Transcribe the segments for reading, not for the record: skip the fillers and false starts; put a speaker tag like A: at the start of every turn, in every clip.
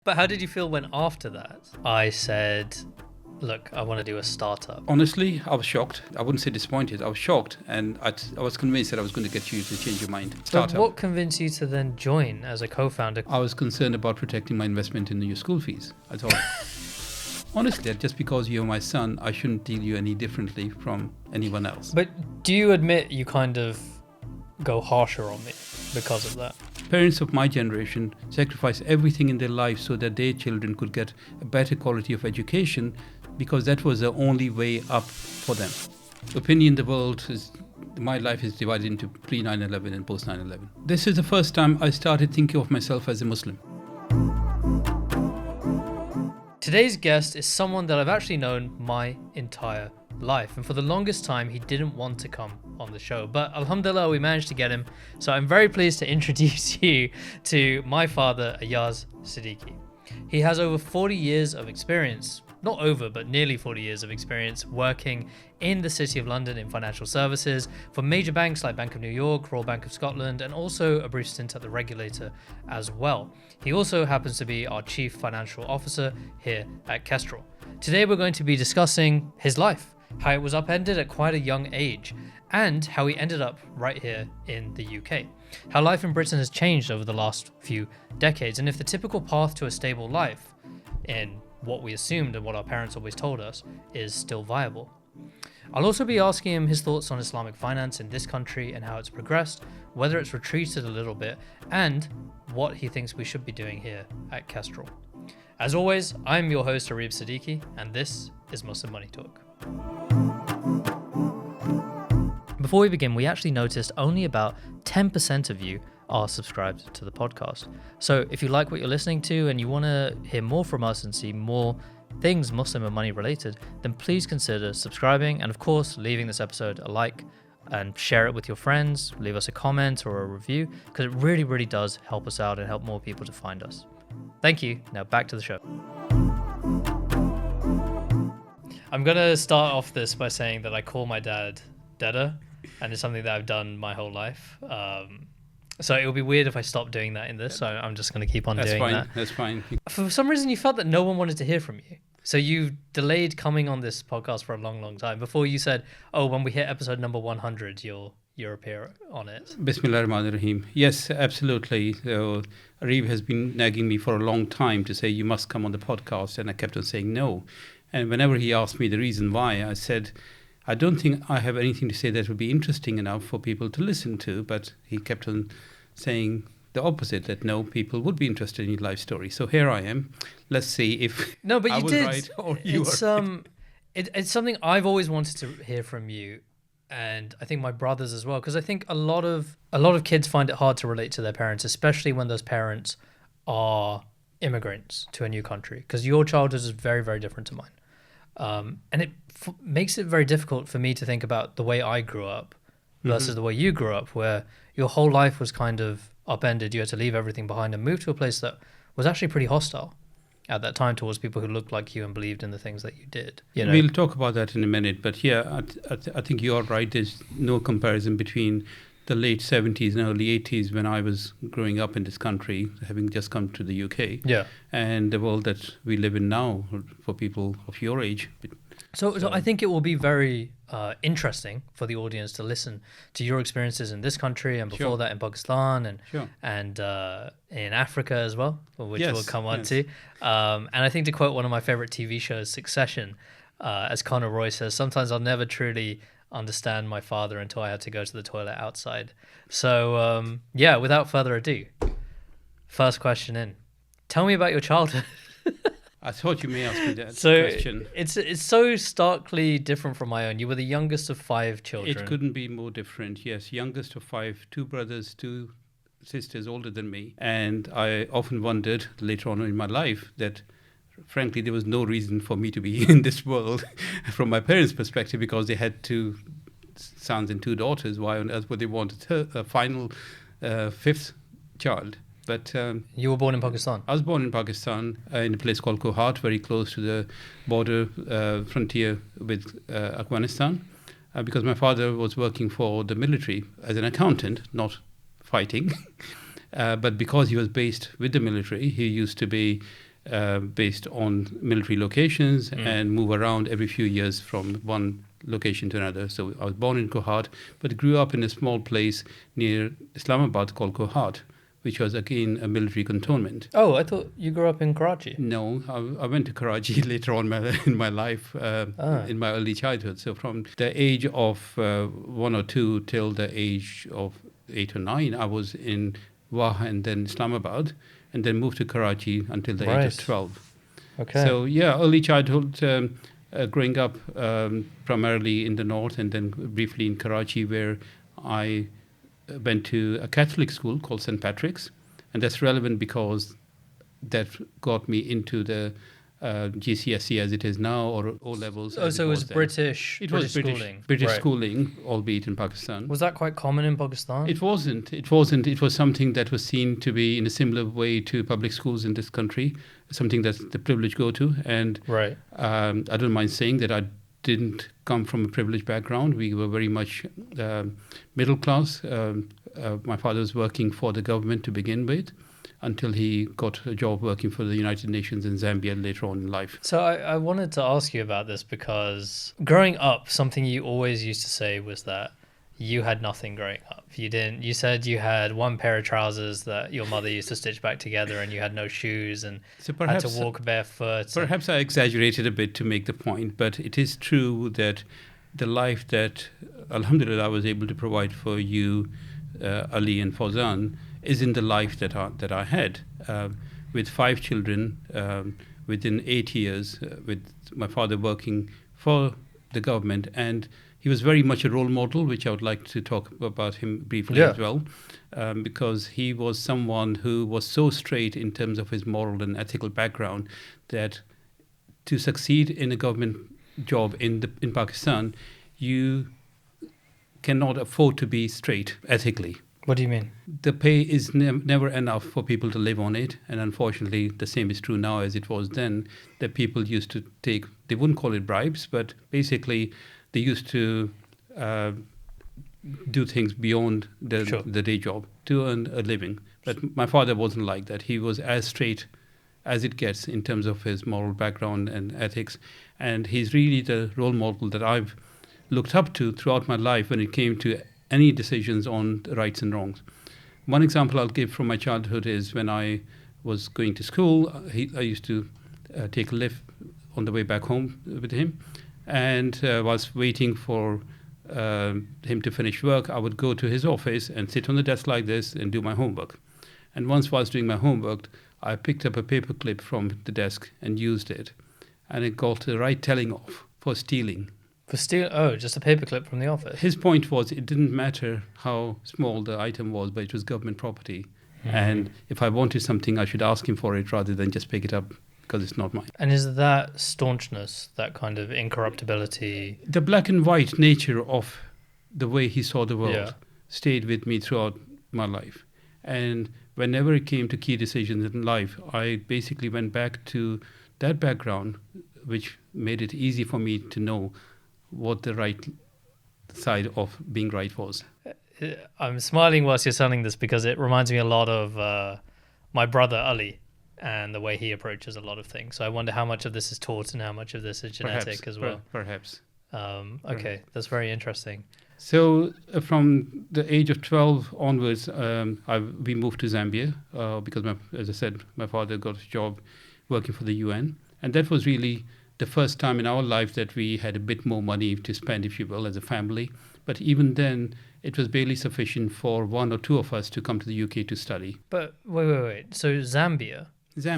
A: But how did you feel when after that I said, look, I want to do a startup?
B: Honestly, I was shocked. I wouldn't say disappointed. I was shocked, and I was convinced that I was going to get you to change your mind.
A: But what convinced you to then join as a co-founder?
B: I was concerned about protecting my investment in your school fees. I thought, honestly, that just because you're my son, I shouldn't deal you any differently from anyone else.
A: But do you admit you kind of go harsher on me because of that?
B: Parents of my generation sacrificed everything in their life so that their children could get a better quality of education, because that was the only way up for them. Opinion in the world is, my life is divided into pre 9/11 and post 9/11. This is the first time I started thinking of myself as a Muslim.
A: Today's guest is someone that I've actually known my entire life, and for the longest time he didn't want to come on the show, but alhamdulillah we managed to get him. So I'm very pleased to introduce you to my father, Ayaz Siddiqui. He has over 40 years of experience, not over but nearly 40 years of experience working in the City of London in financial services for major banks like Bank of New York, Royal Bank of Scotland, and also a brief stint at the regulator as well. He also happens to be our Chief Financial Officer here at Kestrl. Today we're going to be discussing his life, how it was upended at quite a young age, and how he ended up right here in the UK. How life in Britain has changed over the last few decades, and if the typical path to a stable life, in what we assumed and what our parents always told us, is still viable. I'll also be asking him his thoughts on Islamic finance in this country and how it's progressed, whether it's retreated a little bit, and what he thinks we should be doing here at Kestrl. As always, I'm your host Areeb Siddiqui, and this is Muslim Money Talk. Before we begin, we actually noticed only about 10% of you are subscribed to the podcast. So if you like what you're listening to and you want to hear more from us and see more things Muslim and money related, then please consider subscribing and of course leaving this episode a like and share it with your friends, leave us a comment or a review, because it really, really does help us out and help more people to find us. Thank you. Now back to the show. I'm going to start off this by saying that I call my dad Dada, and it's something that I've done my whole life. So it would be weird if I stopped doing that in this, so I'm just going to keep on doing that.
B: That's fine.
A: For some reason, you felt that no one wanted to hear from you. So you delayed coming on this podcast for a long, long time before you said, oh, when we hit episode number 100, you'll appear on it.
B: Bismillah ar-Rahman ar-Rahim. Yes, absolutely. So Areeb has been nagging me for a long time to say, you must come on the podcast. And I kept on saying no. And whenever he asked me the reason why, I said, I don't think I have anything to say that would be interesting enough for people to listen to. But he kept on saying the opposite, that no, people would be interested in your life story. So here I am. Let's see if
A: no, but
B: I
A: you
B: was
A: did.
B: right or you
A: it's,
B: are right.
A: It's something I've always wanted to hear from you, and I think my brothers as well, because I think a lot of kids find it hard to relate to their parents, especially when those parents are immigrants to a new country, because your childhood is very, very different to mine. And it makes it very difficult for me to think about the way I grew up versus the way you grew up, where your whole life was kind of upended. You had to leave everything behind and move to a place that was actually pretty hostile at that time towards people who looked like you and believed in the things that you did. You know?
B: We'll talk about that in a minute. But yeah, I think you're right. There's no comparison between the late 70s and early 80s when I was growing up in this country, having just come to the UK, and the world that we live in now for people of your age.
A: So I think it will be very interesting for the audience to listen to your experiences in this country and before that in Pakistan and in Africa as well, which we'll come on to. And I think, to quote one of my favorite TV shows, Succession, as Connor Roy says, sometimes I'll never truly understand my father until I had to go to the toilet outside. So without further ado, first question in. Tell me about your childhood.
B: I thought you may ask me that question.
A: It's so starkly different from my own. You were the youngest of 5 children.
B: It couldn't be more different. Yes, youngest of 5, 2 brothers, 2 sisters older than me. And I often wondered later on in my life that, frankly, there was no reason for me to be in this world from my parents' perspective, because they had 2 sons and 2 daughters. Why on earth would they want a final 5th child? But
A: you were born in Pakistan?
B: I was born in Pakistan, in a place called Kohat, very close to the border frontier with Afghanistan, because my father was working for the military as an accountant, not fighting. But because he was based with the military, he used to be based on military locations and move around every few years from one location to another. So I was born in Kohat, but grew up in a small place near Islamabad called Kohat, which was again a military cantonment.
A: Oh, I thought you grew up in Karachi.
B: No, I went to Karachi later on in my life, in my early childhood. So from the age of 1 or 2 till the age of 8 or 9, I was in Wah and then Islamabad, and then moved to Karachi until the age of 12.
A: Okay.
B: So yeah, early childhood, growing up primarily in the north and then briefly in Karachi, where I went to a Catholic school called St. Patrick's, and that's relevant because that got me into the GCSE as it is now, or O levels.
A: Oh, so it was British.
B: It was British schooling, albeit in Pakistan.
A: Was that quite common in Pakistan?
B: It wasn't. It wasn't. It was something that was seen to be in a similar way to public schools in this country, something that the privileged go to. And I don't mind saying that I didn't come from a privileged background. We were very much middle class. My father was working for the government to begin with, until he got a job working for the United Nations in Zambia later on in life.
A: So I wanted to ask you about this because growing up, something you always used to say was that you had nothing growing up. You said you had one pair of trousers that your mother used to stitch back together, and you had no shoes and had to walk barefoot.
B: Perhaps I exaggerated a bit to make the point, but it is true that the life that, alhamdulillah, I was able to provide for you, Ali and Fawzan, is in the life that I had, with 5 children, within 8 years, with my father working for the government. And he was very much a role model, which I would like to talk about him briefly as well, because he was someone who was so straight in terms of his moral and ethical background that to succeed in a government job in Pakistan, you cannot afford to be straight ethically.
A: What do you mean?
B: The pay is never enough for people to live on it. And unfortunately, the same is true now as it was then, that people used to take, they wouldn't call it bribes, but basically they used to do things beyond the day job to earn a living. But my father wasn't like that. He was as straight as it gets in terms of his moral background and ethics. And he's really the role model that I've looked up to throughout my life when it came to any decisions on rights and wrongs. One example I'll give from my childhood is when I was going to school, I used to take a lift on the way back home with him, and was waiting for him to finish work. I would go to his office and sit on the desk like this and do my homework. And once while I was doing my homework, I picked up a paper clip from the desk and used it, and it got the right telling off for stealing.
A: Just a paperclip from the office.
B: His point was it didn't matter how small the item was, but it was government property. And if I wanted something, I should ask him for it rather than just pick it up because it's not mine.
A: And is that staunchness, that kind of incorruptibility?
B: The black and white nature of the way he saw the world stayed with me throughout my life. And whenever it came to key decisions in life, I basically went back to that background, which made it easy for me to know what the right side of being right was.
A: I'm smiling whilst you're telling this because it reminds me a lot of my brother Ali and the way he approaches a lot of things. So I wonder how much of this is taught and how much of this is genetic as well.
B: Perhaps.
A: Okay, that's very interesting.
B: So from the age of 12 onwards, we moved to Zambia because, as I said, my father got a job working for the UN. And that was really the first time in our life that we had a bit more money to spend, if you will, as a family. But even then, it was barely sufficient for 1 or 2 of us to come to the UK to study.
A: But wait. So Zambia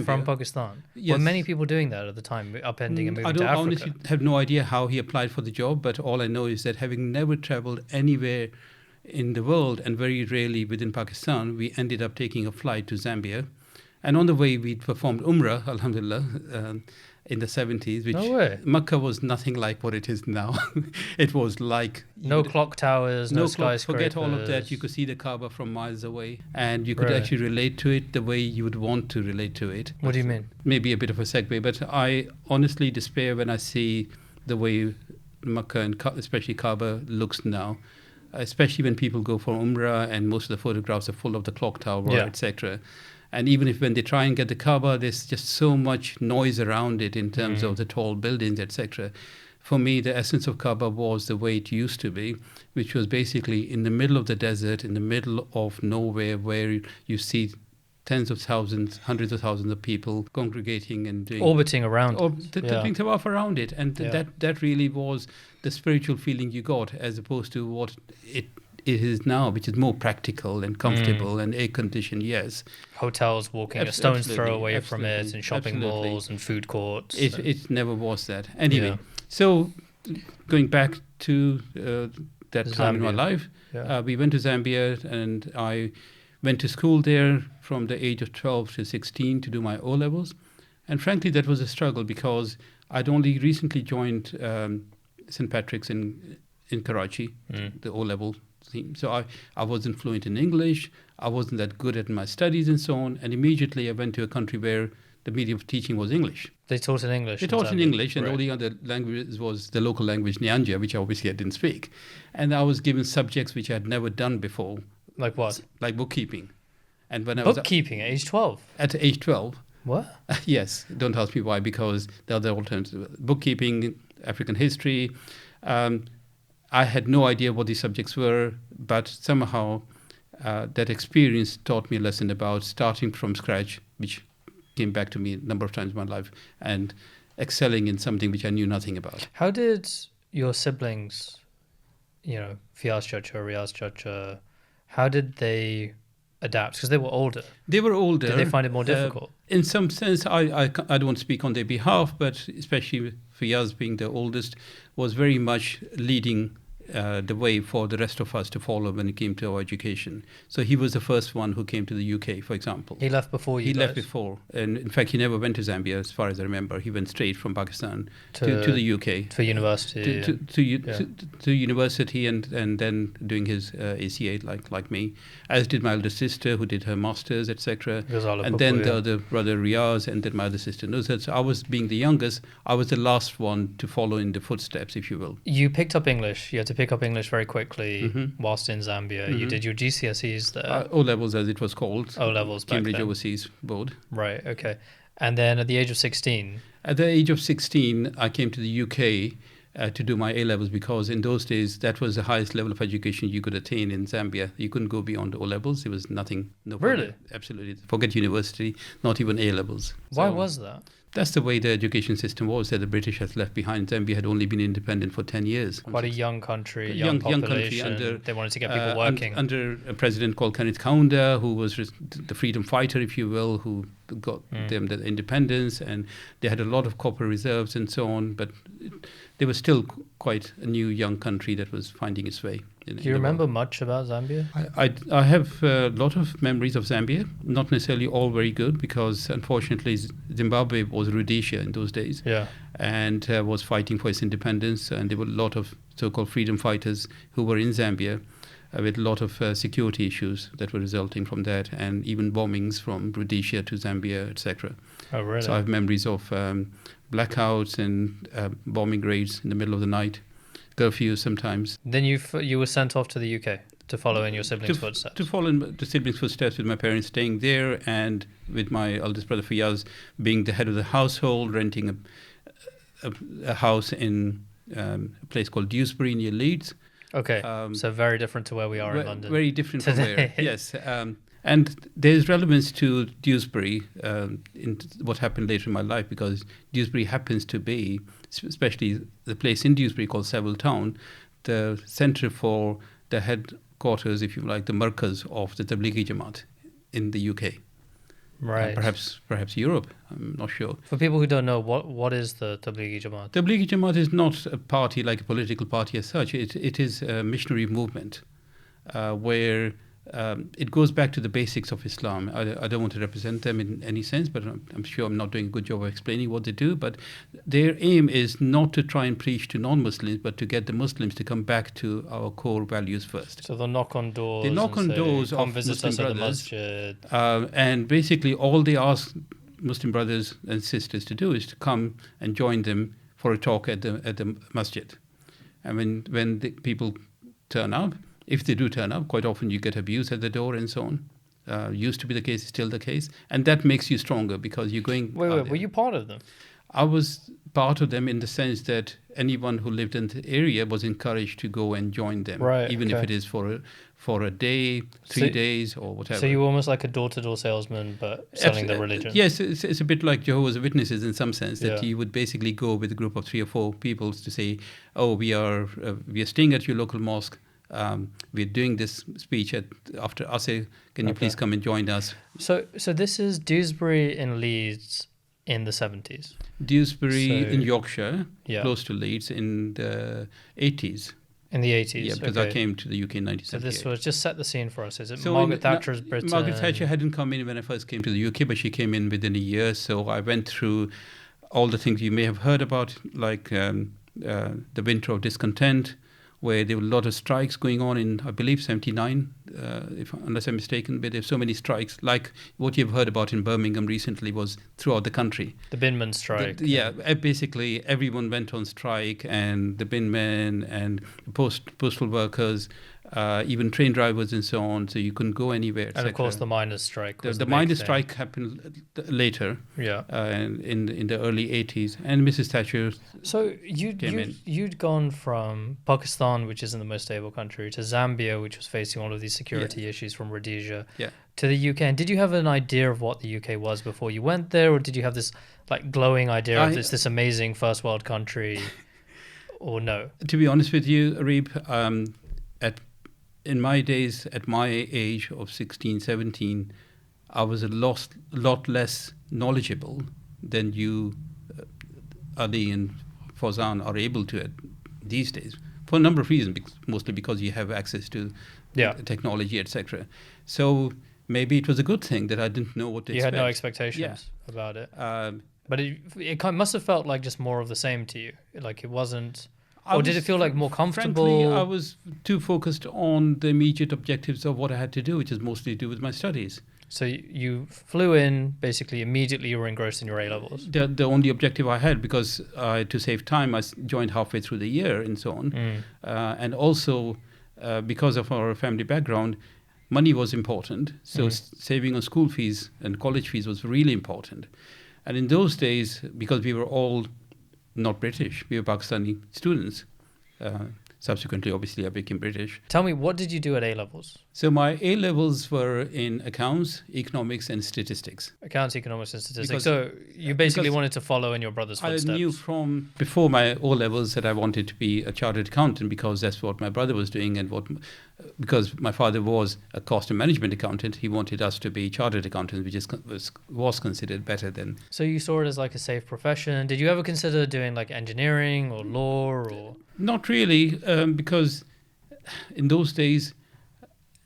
A: from Pakistan.
B: Yes.
A: Were many people doing that at the time, upending and moving to Africa?
B: I honestly have no idea how he applied for the job, but all I know is that having never traveled anywhere in the world and very rarely within Pakistan, we ended up taking a flight to Zambia. And on the way, we performed Umrah, alhamdulillah, in the 70s, which
A: no way.
B: Makkah was nothing like what it is now. It was like...
A: No clock towers, no skyscrapers.
B: Forget all of that. You could see the Kaaba from miles away, and you could actually relate to it the way you would want to relate to it.
A: What do you mean?
B: Maybe a bit of a segue, but I honestly despair when I see the way Makkah and especially Kaaba looks now, especially when people go for Umrah and most of the photographs are full of the clock tower, etc. And even if when they try and get the Kaaba, there's just so much noise around it in terms of the tall buildings, etc. For me, the essence of Kaaba was the way it used to be, which was basically in the middle of the desert, in the middle of nowhere, where you see tens of thousands, hundreds of thousands of people congregating and
A: orbiting around
B: doing tawaf around it. And that really was the spiritual feeling you got, as opposed to what it is now, which is more practical and comfortable and air conditioned. Yes,
A: hotels walking a stone's throw away from it, and shopping malls and food courts.
B: It never was that. Anyway, so going back to that time in my life, we went to Zambia, and I went to school there from the age of 12 to 16 to do my O-levels. And frankly, that was a struggle because I'd only recently joined St. Patrick's in Karachi, the O-level team. So I wasn't fluent in English. I wasn't that good at my studies and so on. And immediately I went to a country where the medium of teaching was English.
A: They taught in English?
B: They taught in English, and the only other language was the local language, Nyanja, which obviously I didn't speak. And I was given subjects which I had never done before.
A: Like what?
B: Like bookkeeping. And when
A: bookkeeping at age 12?
B: At age 12.
A: What?
B: Yes. Don't ask me why, because the other alternatives, bookkeeping, African history. I had no idea what these subjects were, but somehow that experience taught me a lesson about starting from scratch, which came back to me a number of times in my life, and excelling in something which I knew nothing about.
A: How did your siblings, Fiaz Chacha, Riyaz Chacha, how did they adapt? Because they were older.
B: They were older.
A: Did they find it more difficult?
B: In some sense, I don't want to speak on their behalf, but especially Fiaz being the oldest, was very much leading the way for the rest of us to follow when it came to our education. So he was the first one who came to the UK, for example.
A: He left before you
B: He
A: guys?
B: left before. And in fact, he never went to Zambia, as far as I remember. He went straight from Pakistan to the UK.
A: For university.
B: To university and then doing his ACA like me, as did my elder sister, who did her master's, etc. And then the other brother Riyaz, and then my other sister. No, so I was, being the youngest, I was the last one to follow in the footsteps, if you will.
A: You picked up English. You had to pick up English very quickly whilst in Zambia. You did your GCSEs there.
B: O-levels, as it was called.
A: O-levels back
B: Cambridge
A: then.
B: Overseas Board.
A: Right, okay. And then at the age of 16?
B: At the age of 16, I came to the UK to do my A-levels, because in those days, that was the highest level of education you could attain in Zambia. You couldn't go beyond O-levels. There was nothing. No
A: really?
B: Further. Absolutely. Forget university, not even A-levels.
A: Why was that?
B: That's the way the education system was that the British had left behind. Zambia had only been independent for 10 years.
A: Quite a young country, young population.
B: Country
A: they wanted to get people working.
B: Under a president called Kenneth Kaunda, who was the freedom fighter, if you will, who got them the independence, and they had a lot of copper reserves and so on, but they were still quite a new young country that was finding its way.
A: Do you remember much about Zambia?
B: I have a lot of memories of Zambia, not necessarily all very good, because unfortunately Zimbabwe was Rhodesia in those days, and was fighting for its independence, and there were a lot of so-called freedom fighters who were in Zambia with a lot of security issues that were resulting from that, and even bombings from Rhodesia to Zambia, etc.
A: Oh, really?
B: So I have memories of blackouts and bombing raids in the middle of the night. Curfew sometimes.
A: Then you were sent off to the UK to follow in your siblings' footsteps.
B: To follow in the siblings' footsteps, with my parents staying there, and with my eldest brother Fiaz being the head of the household, renting a house in a place called Dewsbury near Leeds.
A: Okay, so very different to where we are in London.
B: Very different from there, yes. And there's relevance to Dewsbury in what happened later in my life, because Dewsbury happens to be, especially the place in Dewsbury called Savile Town, the centre for the headquarters, if you like, the markaz of the Tablighi Jamaat in the UK.
A: Right.
B: Perhaps Europe, I'm not sure.
A: For people who don't know, what is the Tablighi Jamaat?
B: Tablighi Jamaat is not a party like a political party as such. It is a missionary movement where it goes back to the basics of Islam. I don't want to represent them in any sense, but I'm sure I'm not doing a good job of explaining what they do. But their aim is not to try and preach to non-Muslims, but to get the Muslims to come back to our core values first.
A: So they'll knock on doors.
B: They knock on doors of Muslim brothers. And basically all they ask Muslim brothers and sisters to do is to come and join them for a talk at the masjid. And when the people turn up, if they do turn up, quite often you get abuse at the door and so on. Used to be the case, still the case. And that makes you stronger because you're going...
A: Wait, were you part of them?
B: I was part of them in the sense that anyone who lived in the area was encouraged to go and join them,
A: right,
B: even if it is for a day, 3 days, or whatever.
A: So you were almost like a door-to-door salesman, but selling the religion.
B: Yes, it's a bit like Jehovah's Witnesses in some sense, that you would basically go with a group of 3 or 4 people to say, oh, we are staying at your local mosque. We're doing this speech after Asr. Can you please come and join us?
A: So this is Dewsbury in Leeds in the 70s.
B: Dewsbury in Yorkshire, close to Leeds, in the 80s.
A: In the 80s,
B: yeah, because I came to the UK in 1978.
A: So this was, just set the scene for us. Is it Margaret Thatcher's Britain?
B: Margaret Thatcher hadn't come in when I first came to the UK, but she came in within a year. So I went through all the things you may have heard about, like the Winter of Discontent, where there were a lot of strikes going on in, I believe, 79, unless I'm mistaken. But there's so many strikes, like what you've heard about in Birmingham recently was throughout the country.
A: The binman strike.
B: Basically everyone went on strike, and the binmen and the postal workers, even train drivers and so on. So you couldn't go anywhere.
A: And of course, the miners' strike.
B: The miners' strike happened later. In the early 80s, and Mrs. Thatcher.
A: So you'd gone from Pakistan, which isn't the most stable country, to Zambia, which was facing all of these security issues from Rhodesia, to the UK. And did you have an idea of what the UK was before you went there, or did you have this like glowing idea of this amazing first world country, or no?
B: To be honest with you, Areeb, in my days, at my age of 16, 17, I was a lot less knowledgeable than you, Ali and Fauzan, are able to these days, for a number of reasons, mostly because you have access to technology, etc. So maybe it was a good thing that I didn't know what to expect.
A: You had no expectations about it. But it must have felt like just more of the same to you. Like it wasn't... Or did it feel like more comfortable?
B: Frankly, I was too focused on the immediate objectives of what I had to do, which is mostly to do with my studies.
A: So you flew in, basically immediately you were engrossed in your A-levels?
B: The only objective I had, because to save time, I joined halfway through the year and so on. And also, because of our family background, money was important. So saving on school fees and college fees was really important. And in those days, because we were all not British, we were Pakistani students. Subsequently, obviously, I became British.
A: Tell me, what did you do at A-levels?
B: So my A-levels were in accounts, economics, and statistics.
A: Accounts, economics, and statistics. So you basically wanted to follow in your brother's footsteps.
B: I knew from before my O-levels that I wanted to be a chartered accountant, because that's what my brother was doing, and because my father was a cost and management accountant, he wanted us to be chartered accountants, which was considered better than...
A: So you saw it as like a safe profession. Did you ever consider doing like engineering or law or...
B: Not really, because in those days,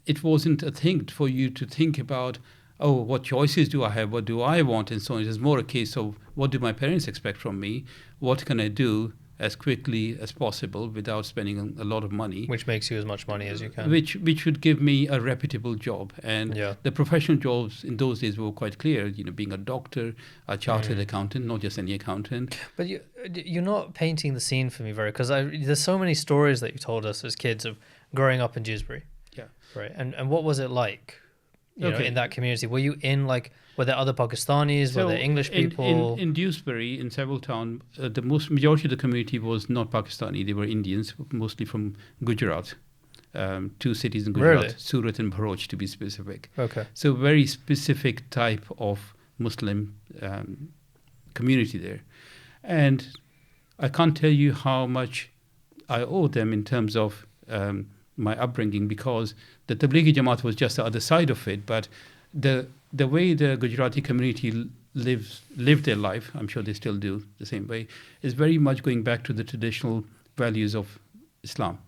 B: it wasn't a thing for you to think about, oh, what choices do I have? What do I want? And so on. It was more a case of, what do my parents expect from me? What can I do as quickly as possible without spending a lot of money?
A: Which makes you as much money as you can.
B: Which would give me a reputable job. And the professional jobs in those days were quite clear, being a doctor, a chartered accountant, not just any accountant.
A: But you're not painting the scene for me because there's so many stories that you told us as kids of growing up in Dewsbury. Yeah. Right. And what was it like, you know, in that community? Were you in were there other Pakistanis? Were there English people?
B: In Dewsbury, in several towns, the majority of the community was not Pakistani. They were Indians, mostly from Gujarat. 2 cities in Gujarat, really? Surat and Bharuch, to be specific.
A: Okay.
B: So very specific type of Muslim community there. And I can't tell you how much I owe them in terms of my upbringing, because the Tablighi Jamaat was just the other side of it. But the way the Gujarati community lived their life, I'm sure they still do the same way, is very much going back to the traditional values of Islam.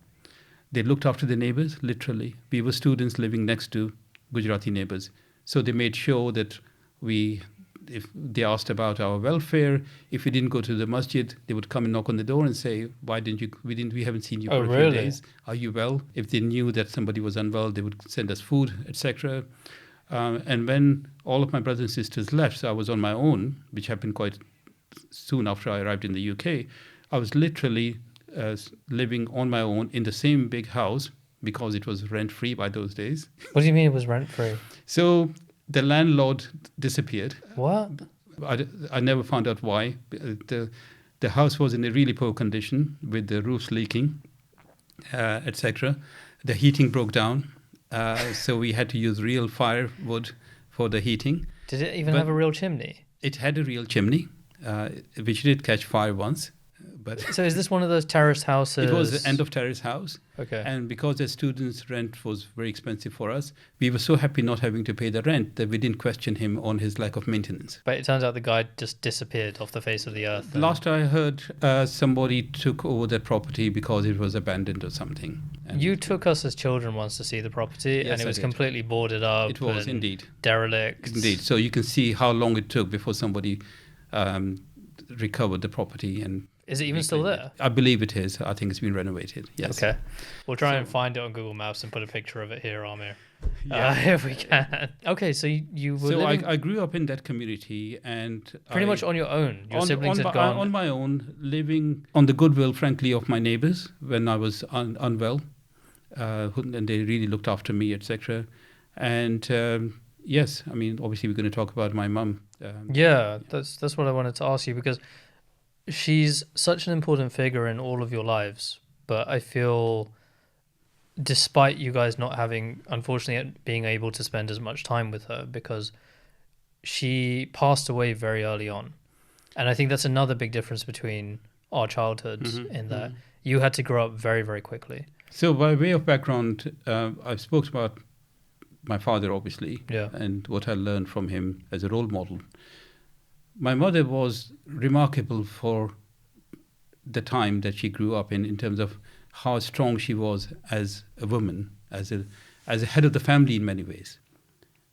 B: They looked after their neighbors, literally. We were students living next to Gujarati neighbors. So they made sure that if they asked about our welfare, if we didn't go to the masjid, they would come and knock on the door and say, why didn't you, we haven't seen you for a few days. Are you well? If they knew that somebody was unwell, they would send us food, etc. And when all of my brothers and sisters left, so I was on my own, which happened quite soon after I arrived in the UK, I was literally living on my own in the same big house because it was rent-free by those days.
A: What do you mean it was rent-free?
B: So the landlord disappeared.
A: What?
B: I never found out why. The house was in a really poor condition with the roofs leaking, etc. The heating broke down, so we had to use real firewood for the heating.
A: Did it even have a real chimney?
B: It had a real chimney, which did catch fire once. But
A: so is this one of those terraced houses?
B: It was the end of terrace house.
A: Okay.
B: And because as students, rent was very expensive for us, we were so happy not having to pay the rent that we didn't question him on his lack of maintenance.
A: But it turns out the guy just disappeared off the face of the earth.
B: Last I heard, somebody took over that property because it was abandoned or something. And
A: you took us as children once to see the property,
B: Yes,
A: and it was
B: I did.
A: completely boarded up.
B: It was
A: and
B: indeed.
A: derelict.
B: Indeed. So you can see how long it took before somebody recovered the property. And
A: is it even still there?
B: I believe it is. I think it's been renovated. Yes.
A: Okay. We'll try and find it on Google Maps and put a picture of it here, Amir.
B: Yeah.
A: If we can. Okay, so you were
B: So
A: living
B: I grew up in that community and
A: pretty much on your own. Your siblings had
B: on
A: gone.
B: my own, living on the goodwill, frankly, of my neighbours when I was unwell, and they really looked after me, etc. And yes, I mean, obviously, we're going to talk about my mum.
A: Yeah, that's what I wanted to ask you, because she's such an important figure in all of your lives. But I feel, despite you guys not having, unfortunately, being able to spend as much time with her, because she passed away very early on. And I think that's another big difference between our childhoods, in that you had to grow up very, very quickly.
B: So by way of background, I've spoken about my father, obviously,
A: Yeah.
B: and what I learned from him as a role model. My mother was remarkable for the time that she grew up in terms of how strong she was as a woman, as a head of the family in many ways.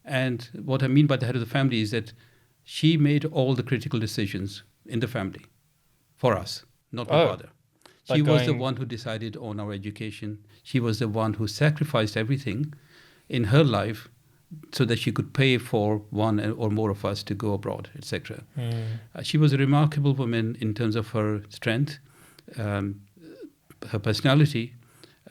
B: And what I mean by the head of the family is that she made all the critical decisions in the family for us, not my father. She was the one who decided on our education. She was the one who sacrificed everything in her life so that she could pay for one or more of us to go abroad, etc. She was a remarkable woman in terms of her strength, her personality,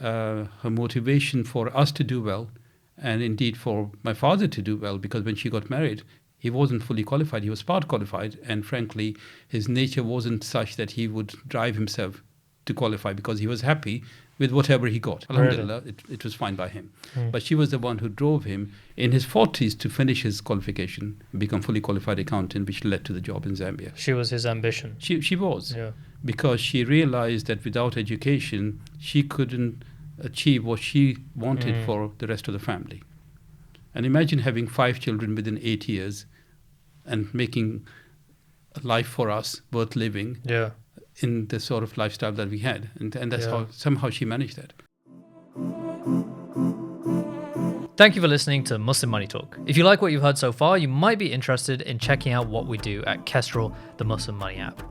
B: her motivation for us to do well, and indeed for my father to do well, because when she got married, he wasn't fully qualified. He was part qualified, and frankly, his nature wasn't such that he would drive himself to qualify, because he was happy with whatever he got. Alhamdulillah, it was fine by him. But she was the one who drove him in his 40s to finish his qualification, become fully qualified accountant, which led to the job in Zambia.
A: She was his ambition.
B: She was.
A: Yeah.
B: Because she realized that without education, she couldn't achieve what she wanted for the rest of the family. And imagine having 5 children within 8 years and making a life for us worth living.
A: Yeah.
B: In the sort of lifestyle that we had. And that's how somehow she managed that.
A: Thank you for listening to Muslim Money Talk. If you like what you've heard so far, you might be interested in checking out what we do at Kestrl, the Muslim Money app.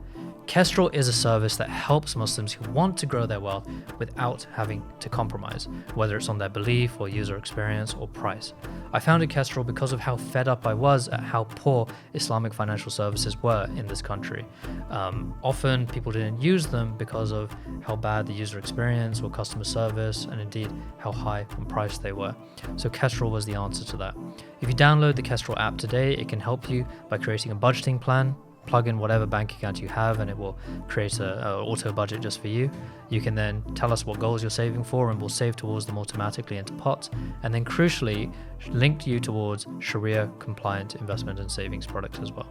A: Kestrl is a service that helps Muslims who want to grow their wealth without having to compromise, whether it's on their belief or user experience or price. I founded Kestrl because of how fed up I was at how poor Islamic financial services were in this country. Often people didn't use them because of how bad the user experience or customer service, and indeed how high on price they were. So Kestrl was the answer to that. If you download the Kestrl app today, it can help you by creating a budgeting plan. Plug in whatever bank account you have and it will create an auto budget just for you. You can then tell us what goals you're saving for and we'll save towards them automatically into pots, and then crucially link you towards Sharia compliant investment and savings products as well.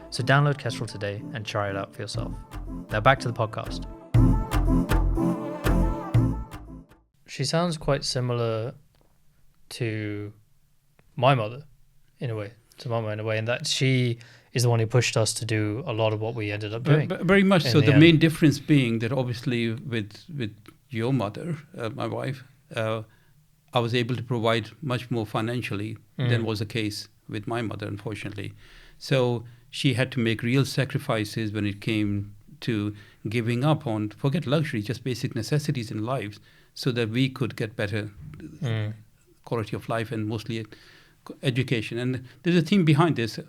A: So download Kestrel today and try it out for yourself. Now back to the podcast. She sounds quite similar to my mother in a way, to Mama in a way, in that she is the one who pushed us to do a lot of what we ended up doing.
B: Very much so. The
A: end.
B: main difference being that obviously with your mother, my wife, I was able to provide much more financially than was the case with my mother, unfortunately. So she had to make real sacrifices when it came to giving up on, forget luxury, just basic necessities in life, so that we could get better quality of life and mostly education. And there's a theme behind this.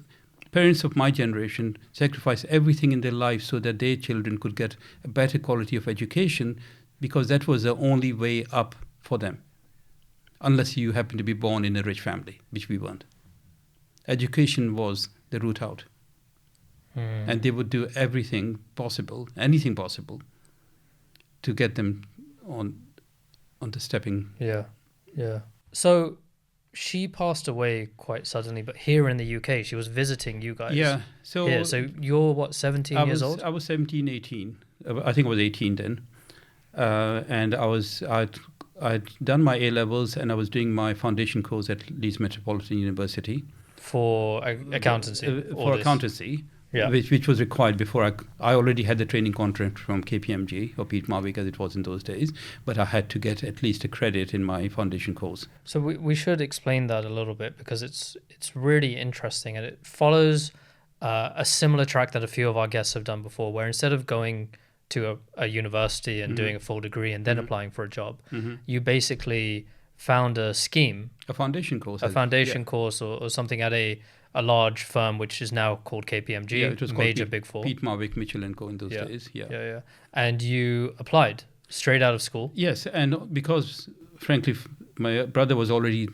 B: Parents of my generation sacrificed everything in their life so that their children could get a better quality of education, because that was the only way up for them. unless you happen to be born in a rich family, which we weren't. Education was the route out. And they would do everything possible, anything possible, to get them on the stepping.
A: Yeah. So she passed away quite suddenly, but here in the UK, she was visiting you guys.
B: Yeah.
A: So you're what, 17 years old?
B: I was 17, 18. I think I was 18 then. And I'd done my A-levels and I was doing my foundation course at Leeds Metropolitan University.
A: For accountancy?
B: For accountancy.
A: Yeah.
B: Which was required before I already had the training contract from KPMG or Pete Marwick as it was in those days, but I had to get at least a credit in my foundation course.
A: So we should explain that a little bit because it's really interesting and it follows a similar track that a few of our guests have done before, where instead of going to a university and doing a full degree and then applying for a job, you basically found a scheme.
B: A foundation course.
A: Course or something at a large firm which is now called KPMG,
B: it was
A: major
B: called
A: Big Four.
B: Pete Marwick, Mitchell & Co. in those days.
A: Yeah. And you applied straight out of school?
B: Yes, and because, frankly, my brother was already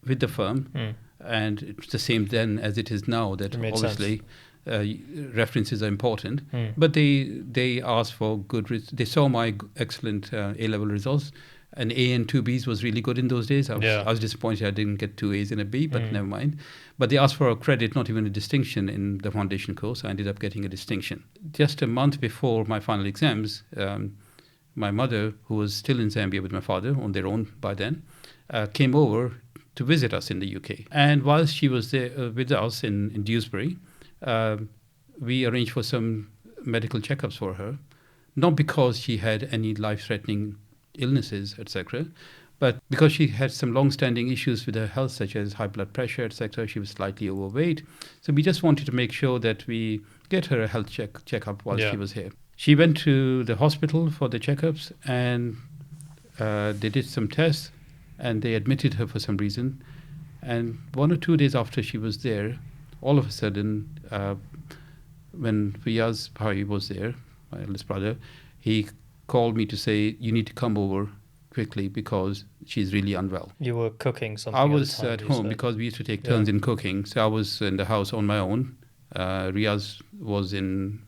B: with the firm, and it's the same then as it is now, that obviously references are important. But they asked for they saw my excellent A-level results. An A and 2 Bs was really good in those days. I was disappointed I didn't get 2 As and a B, but never mind. But they asked for a credit, not even a distinction in the foundation course. I ended up getting a distinction. Just a month before my final exams, my mother, who was still in Zambia with my father on their own by then, came over to visit us in the UK. And whilst she was there with us in Dewsbury, we arranged for some medical checkups for her, not because she had any life-threatening illnesses, etc., but because she had some long-standing issues with her health, such as high blood pressure, etc. She was slightly overweight. So we just wanted to make sure that we get her a health checkup while she was here. She went to the hospital for the checkups, and they did some tests, and they admitted her for some reason. And 1 or 2 days after she was there, all of a sudden, when Ayaz was there, my eldest brother, he called me to say, you need to come over quickly because she's really unwell.
A: You were cooking something?
B: I was at home because we used to take turns in cooking. So I was in the house on my own. Riaz was in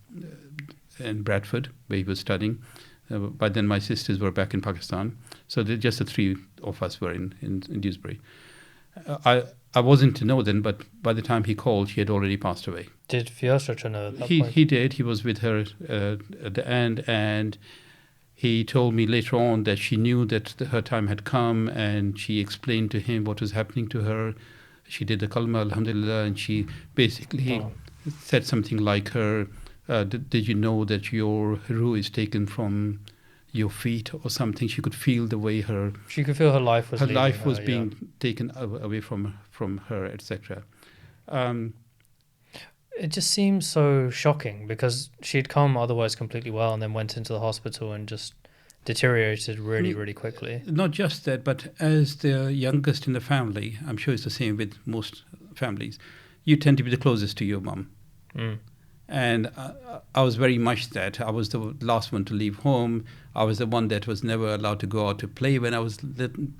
B: Bradford, where he was studying. By then my sisters were back in Pakistan. So just the 3 of us were in Dewsbury. I wasn't to know then, but by the time he called, she had already passed away.
A: Did Fiastra know at that point?
B: He did. He was with her at the end, and he told me later on that she knew that her time had come, and she explained to him what was happening to her. She did the kalma, alhamdulillah, and she basically said something like her, did you know that your ruh is taken from your feet or something? She could feel the way
A: she could feel her life was
B: being taken away from her, etc.
A: It just seems so shocking because she had come otherwise completely well and then went into the hospital and just deteriorated really quickly.
B: Not just that, but as the youngest in the family, I'm sure it's the same with most families, you tend to be the closest to your mum. And I was very much that. I was the last one to leave home. I was the one that was never allowed to go out to play when I was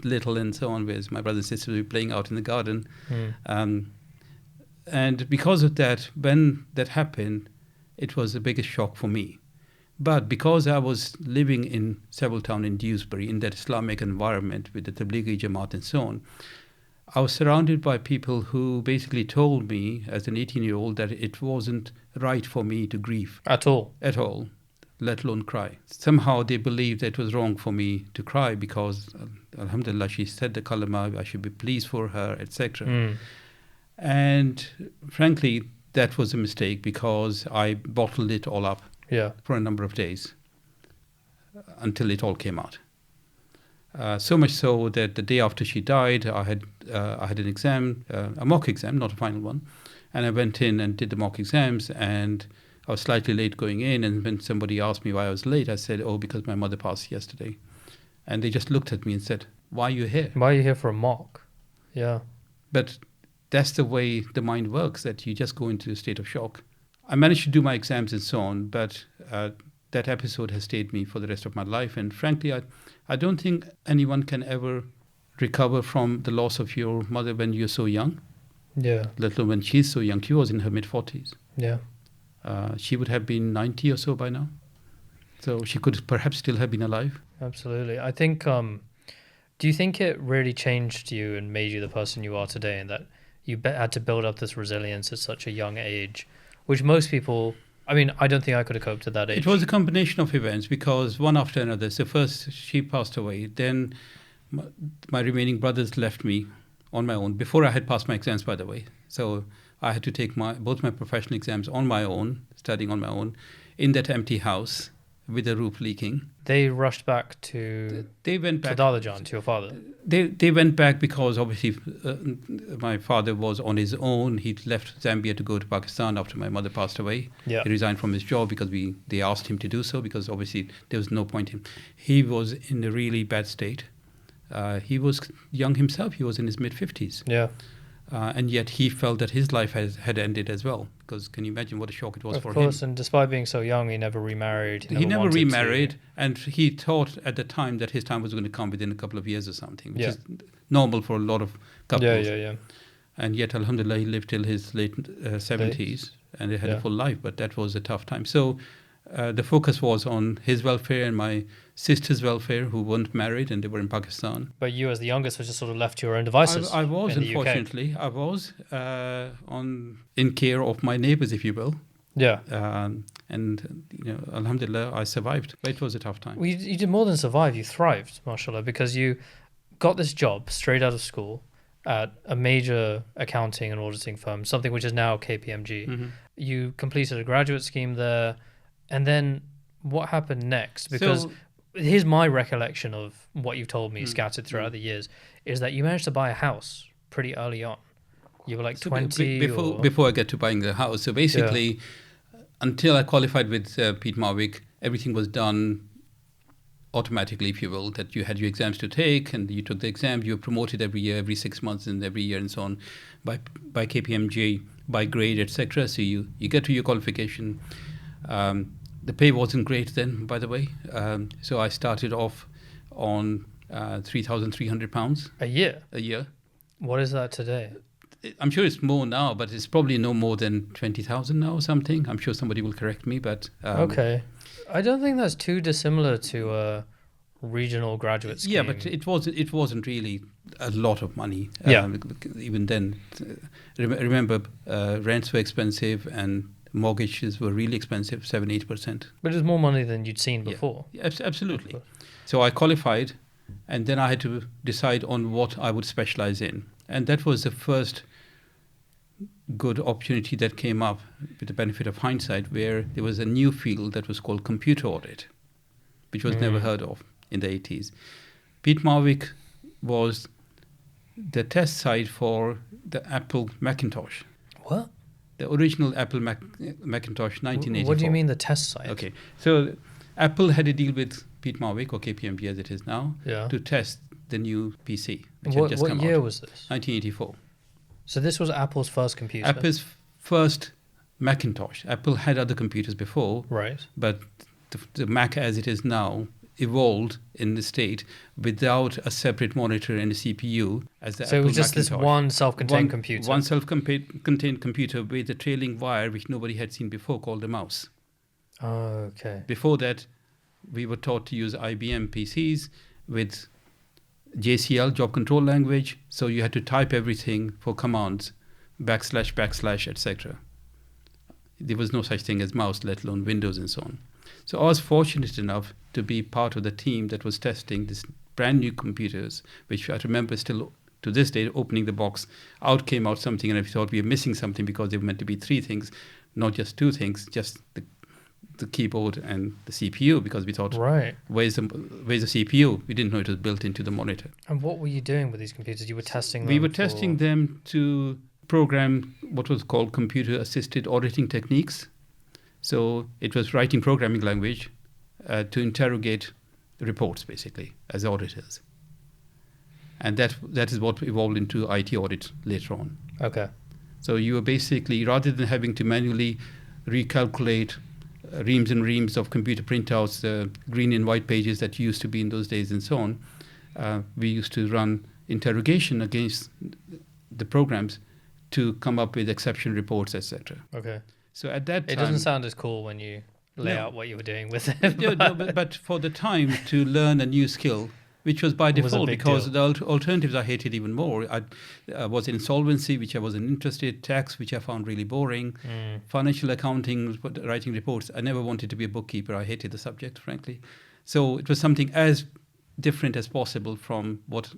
B: little and so on, whereas my brothers and sisters were playing out in the garden. And because of that, when that happened, it was the biggest shock for me. But because I was living in several towns in Dewsbury, in that Islamic environment with the Tablighi Jamaat and so on, I was surrounded by people who basically told me as an 18-year-old that it wasn't right for me to grieve.
A: At all,
B: let alone cry. Somehow they believed that it was wrong for me to cry because, alhamdulillah, she said the kalama, I should be pleased for her, etc. And frankly, that was a mistake because I bottled it all up for a number of days until it all came out. So much so that the day after she died, I had an exam, a mock exam, not a final one. And I went in and did the mock exams, and I was slightly late going in. And when somebody asked me why I was late, I said, because my mother passed yesterday. And they just looked at me and said, why are you here?
A: Why are you here for a mock? Yeah.
B: But that's the way the mind works, that you just go into a state of shock. I managed to do my exams and so on, but that episode has stayed me for the rest of my life. And frankly, I don't think anyone can ever recover from the loss of your mother when you're so young,
A: Yeah.
B: let alone when she's so young. She was in her mid-40s.
A: Yeah.
B: She would have been 90 or so by now. So she could perhaps still have been alive.
A: Absolutely. I think, do you think it really changed you and made you the person you are today, and that you had to build up this resilience at such a young age, which most people, I mean, I don't think I could have coped at that age.
B: It was a combination of events because one after another. So first she passed away. Then my remaining brothers left me on my own before I had passed my exams, by the way. So I had to take both my professional exams on my own, studying on my own, in that empty house with the roof leaking.
A: They rushed back to
B: They went back.
A: to Dadajan, to your father.
B: They went back because obviously my father was on his own. He left Zambia to go to Pakistan after my mother passed away.
A: Yeah.
B: He resigned from his job because they asked him to do so, because obviously there was no point in him. He was in a really bad state. He was young himself. He was in his mid-50s.
A: Yeah.
B: And yet he felt that his life had ended as well. Because can you imagine what a shock it was for him?
A: Of course, and despite being so young, he never remarried.
B: He never
A: wanted
B: remarried,
A: to.
B: and he thought at the time that his time was going to come within a couple of years or something, which
A: Yeah.
B: is normal for a lot of couples.
A: Yeah.
B: And yet, alhamdulillah, he lived till his late 70s and he had
A: Yeah.
B: a full life, but that was a tough time. So the focus was on his welfare and my sister's welfare, who weren't married and they were in Pakistan.
A: But you, as the youngest, were just sort of left to your own devices.
B: I was,
A: in the UK.
B: unfortunately. I was in care of my neighbors, if you will.
A: Yeah.
B: And, alhamdulillah, I survived. But it was a tough time.
A: Well, you did more than survive. You thrived, mashallah, because you got this job straight out of school at a major accounting and auditing firm, something which is now KPMG.
B: Mm-hmm.
A: You completed a graduate scheme there. And then what happened next? Because here's my recollection of what you've told me scattered throughout the years, is that you managed to buy a house pretty early on. You were like 20
B: before I get to buying the house. So basically, until I qualified with Pete Marwick, everything was done automatically, if you will, that you had your exams to take and you took the exams, you were promoted every year, every 6 months and every year and so on by KPMG, by grade, etc. So you get to your qualification. The pay wasn't great then, by the way. So I started off on £3,300
A: a year.
B: a year.
A: What is that today?
B: I'm sure it's more now, but it's probably no more than 20,000 now or something. I'm sure somebody will correct me, but
A: okay. I don't think that's too dissimilar to a regional graduate scheme.
B: yeah, but it wasn't really a lot of money.
A: Yeah.
B: Even then, remember, rents were expensive and mortgages were really expensive, 7-8%.
A: But it was more money than you'd seen before.
B: Yeah, absolutely. So I qualified, and then I had to decide on what I would specialize in. And that was the first good opportunity that came up with the benefit of hindsight, where there was a new field that was called computer audit, which was never heard of in the 80s. Pete Marwick was the test site for the Apple Macintosh.
A: What?
B: The original Apple Macintosh, 1984.
A: What do you mean the test site?
B: Okay, so Apple had a deal with Pete Marwick, or KPMG as it is now, to test the new PC, which had just come out.
A: What year was this?
B: 1984.
A: So this was Apple's first computer?
B: Apple's first Macintosh. Apple had other computers before,
A: right?
B: But the Mac as it is now evolved in the state without a separate monitor and a CPU as the
A: So
B: Apple
A: it was just
B: Macintosh.
A: this one self-contained computer?
B: One self-contained computer with a trailing wire which nobody had seen before, called a mouse.
A: Oh, okay.
B: Before that, we were taught to use IBM PCs with JCL, job control language. So you had to type everything for commands, //, etc. There was no such thing as mouse, let alone Windows and so on. So I was fortunate enough to be part of the team that was testing this brand new computers, which I remember still to this day, opening the box, out came out something, and I thought we were missing something because they were meant to be 3 things, not just 2 things, just the keyboard and the CPU, because we thought,
A: right,
B: where's the CPU? We didn't know it was built into the monitor.
A: And what were you doing with these computers? You were testing them?
B: We were testing them to program what was called computer-assisted auditing techniques. So it was writing programming language to interrogate reports, basically, as auditors. And that is what evolved into IT audit later on.
A: Okay.
B: So you were basically, rather than having to manually recalculate reams and reams of computer printouts, green and white pages that used to be in those days and so on, we used to run interrogation against the programs to come up with exception reports, etc.
A: Okay.
B: So at that time,
A: It doesn't sound as cool when you lay out what you were doing with it.
B: yeah, no, but for the time to learn a new skill, which was by default, because the alternatives I hated even more. I was in insolvency, which I wasn't interested, tax, which I found really boring, financial accounting, writing reports. I never wanted to be a bookkeeper. I hated the subject, frankly. So it was something as different as possible from what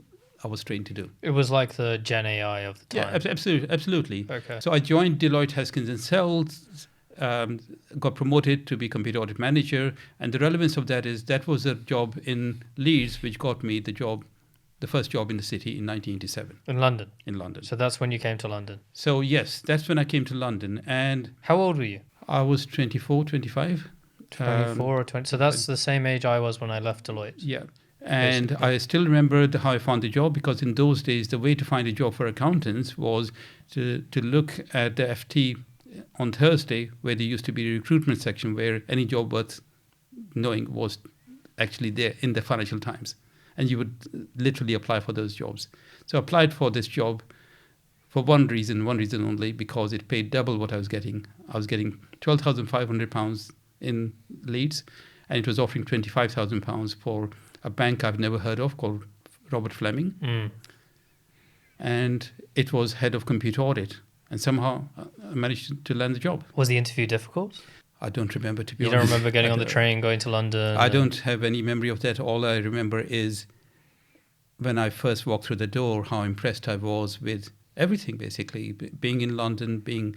B: I was trained to do.
A: It was like the Gen AI of the time.
B: Yeah, absolutely.
A: Okay.
B: So I joined Deloitte Haskins and Sells, got promoted to be computer audit manager, and the relevance of that is that was a job in Leeds, which got me the first job in the city in 1987.
A: In London?
B: In London.
A: So that's when you came to London?
B: So yes, that's when I came to London. And
A: how old were you?
B: I was 24, 25.
A: 24 or 20. So that's the same age I was when I left Deloitte.
B: Yeah. And basically, I still remember how I found the job, because in those days, the way to find a job for accountants was to look at the FT on Thursday, where there used to be a recruitment section where any job worth knowing was actually there in the Financial Times. And you would literally apply for those jobs. So I applied for this job for one reason only, because it paid double what I was getting. I was getting £12,500 in Leeds, and it was offering £25,000 for a bank I've never heard of called Robert Fleming. And it was head of computer audit. And somehow I managed to land the job.
A: Was the interview difficult?
B: I don't remember, to be
A: honest. You don't remember getting on the train, going to London?
B: I don't have any memory of that. All I remember is when I first walked through the door, how impressed I was with everything, basically. Being in London, being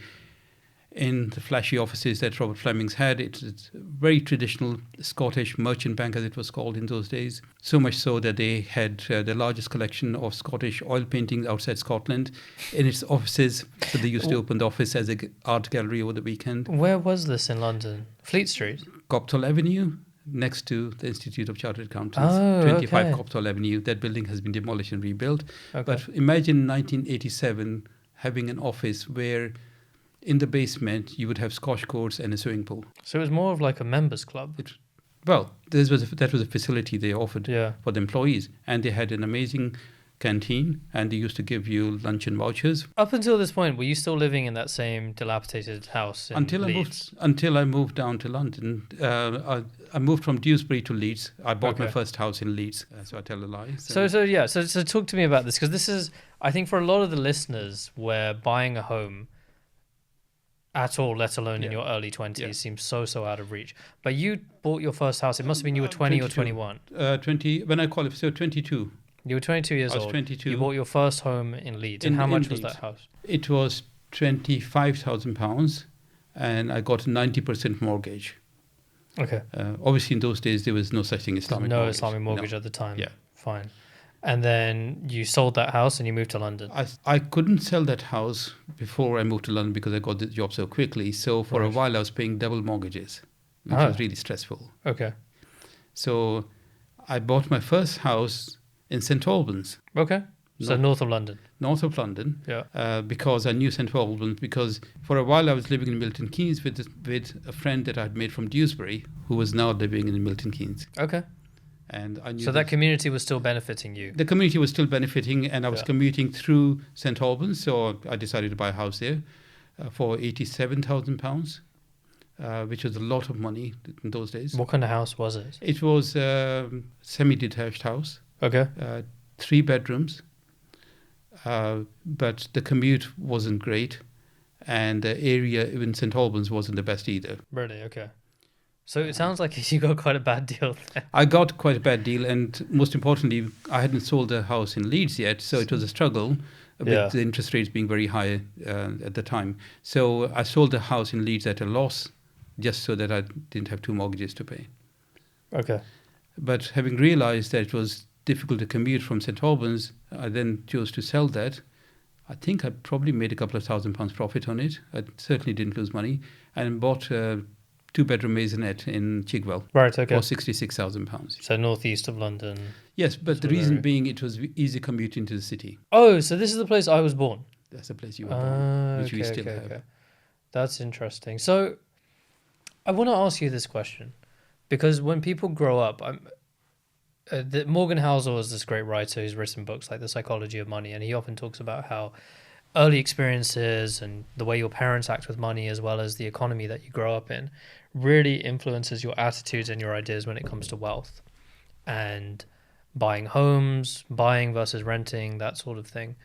B: in the flashy offices that Robert Fleming's had. It's a very traditional Scottish merchant bank, as it was called in those days. So much so that they had the largest collection of Scottish oil paintings outside Scotland in its offices. So they used to open the office as an art gallery over the weekend.
A: Where was this in London? Fleet Street?
B: Copthall Avenue, next to the Institute of Chartered Accountants. 25 Copthall Avenue. That building has been demolished and rebuilt. But imagine 1987 having an office where in the basement, you would have squash courts and a swimming pool.
A: So it was more of like a members club?
B: That was a facility they offered for the employees. And they had an amazing canteen, and they used to give you lunch and vouchers.
A: Up until this point, were you still living in that same dilapidated house in Leeds?
B: Until I moved down to London. I moved from Dewsbury to Leeds. I bought my first house in Leeds, so I tell a lie.
A: So talk to me about this, because this is, I think for a lot of the listeners, where buying a home at all, let alone in your early 20s, seems so out of reach. But you bought your first house, it must have been you were 20 or 21?
B: 20, when I qualified, so 22.
A: You were 22 years old.
B: I was 22.
A: You bought your first home in Leeds. And how much was that house?
B: It was £25,000, and I got a 90% mortgage.
A: Okay.
B: Obviously, in those days, there was no such thing as Islamic mortgage.
A: No Islamic mortgage at the time.
B: Yeah.
A: Fine. And then you sold that house and you moved to London.
B: I couldn't sell that house before I moved to London because I got the job so quickly. So for a while, I was paying double mortgages, which was really stressful.
A: Okay.
B: So I bought my first house in St Albans.
A: Okay. So north of London.
B: North of London.
A: Yeah.
B: Because I knew St Albans, because for a while I was living in Milton Keynes with a friend that I'd made from Dewsbury, who was now living in Milton Keynes.
A: Okay.
B: And I knew
A: so that community was still benefiting you?
B: The community was still benefiting, and I was commuting through St Albans, so I decided to buy a house there for £87,000, which was a lot of money in those days.
A: What kind of house was it?
B: It was a semi-detached house.
A: Okay.
B: 3 bedrooms, but the commute wasn't great, and the area in St Albans wasn't the best either.
A: Really? Okay. So it sounds like you got quite a bad deal there.
B: I got quite a bad deal, and most importantly, I hadn't sold a house in Leeds yet, so it was a struggle with the interest rates being very high at the time. So I sold the house in Leeds at a loss, just so that I didn't have 2 mortgages to pay.
A: Okay.
B: But having realized that it was difficult to commute from St Albans, I then chose to sell that. I think I probably made a couple of £1,000 profit on it. I certainly didn't lose money, and bought 2-bedroom maisonette in Chigwell.
A: Right, okay.
B: For £66,000.
A: So northeast of London.
B: Yes, but the reason being it was easy commute into the city.
A: Oh, so this is the place I was born?
B: That's the place you were born, which we still have. Okay.
A: That's interesting. So I want to ask you this question, because when people grow up, Morgan Housel is this great writer who's written books like The Psychology of Money, and he often talks about how early experiences and the way your parents act with money, as well as the economy that you grow up in, really influences your attitudes and your ideas when it comes to wealth and buying homes, buying versus renting, that sort of thing.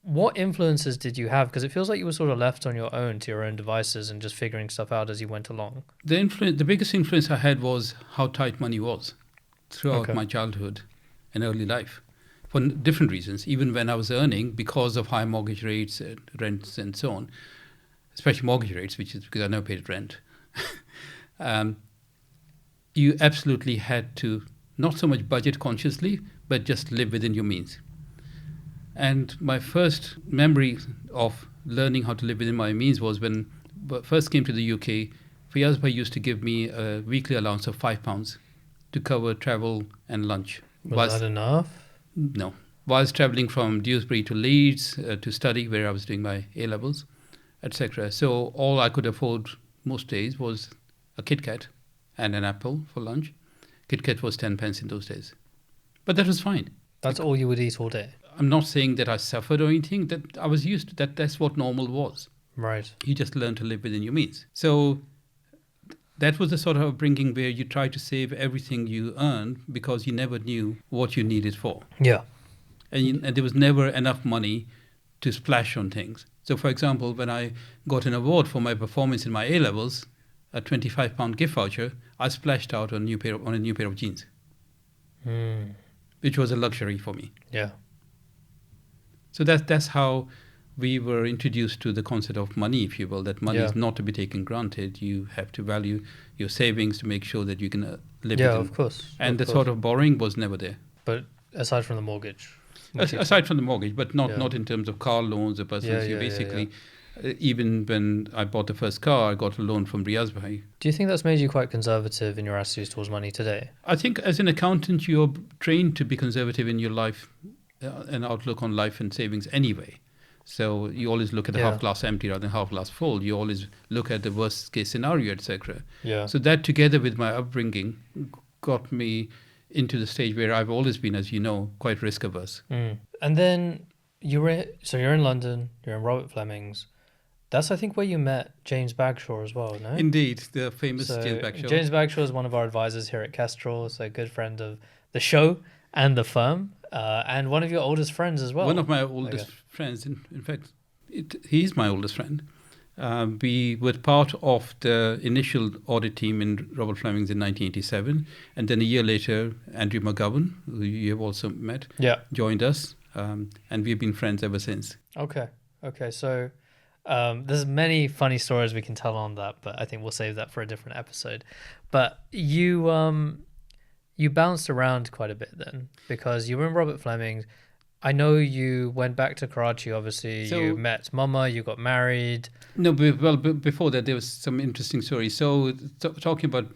A: What influences did you have? Because it feels like you were sort of left on your own to your own devices and just figuring stuff out as you went along.
B: The biggest influence I had was how tight money was throughout my childhood and early life, for different reasons. Even when I was earning, because of high mortgage rates, rents, and so on, especially mortgage rates, which is because I never paid rent, you absolutely had to not so much budget consciously, but just live within your means. And my first memory of learning how to live within my means was when I first came to the UK. Ayaz Bhai used to give me a weekly allowance of £5 to cover travel and lunch.
A: Was that enough?
B: No. Whilst travelling from Dewsbury to Leeds to study, where I was doing my A-levels, etc. So all I could afford most days was a Kit Kat and an apple for lunch. Kit Kat was 10 pence in those days. But that was fine.
A: That's all you would eat all day?
B: I'm not saying that I suffered or anything. That I was used to that. That's what normal was.
A: Right.
B: You just learn to live within your means. So that was the sort of upbringing where you try to save everything you earn because you never knew what you needed for.
A: Yeah.
B: And there was never enough money to splash on things. So, for example, when I got an award for my performance in my A-levels, a £25 gift voucher, I splashed out on a new pair of jeans, which was a luxury for me.
A: Yeah.
B: So that's how we were introduced to the concept of money, if you will, that money is not to be taken granted. You have to value your savings to make sure that you can live.
A: Yeah, of course.
B: And the sort of borrowing was never there.
A: But aside from the mortgage?
B: Aside from the mortgage, but not in terms of car loans or personal. Even when I bought the first car, I got a loan from Ayaz Bhai.
A: Do you think that's made you quite conservative in your attitudes towards money today?
B: I think as an accountant, you're trained to be conservative in your life and outlook on life and savings anyway. So you always look at the half glass empty rather than half glass full. You always look at the worst case scenario, etc.
A: Yeah.
B: So that together with my upbringing got me into the stage where I've always been, as you know, quite risk averse.
A: And then you're in London, you're in Robert Fleming's. That's, I think, where you met James Bagshaw as well, no?
B: Indeed, the famous James Bagshaw.
A: James Bagshaw is one of our advisors here at Kestrl. It's a good friend of the show and the firm, and one of your oldest friends as well.
B: One of my oldest friends. In fact, he's my oldest friend. We were part of the initial audit team in Robert Fleming's in 1987, and then a year later, Andrew McGovern, who you have also met, joined us, and we've been friends ever since.
A: Okay. So there's many funny stories we can tell on that, but I think we'll save that for a different episode. But you bounced around quite a bit then, because you were in Robert Fleming's. I know you went back to Karachi, obviously. So, you met Mama, you got married.
B: No, before that, there was some interesting stories. So talking about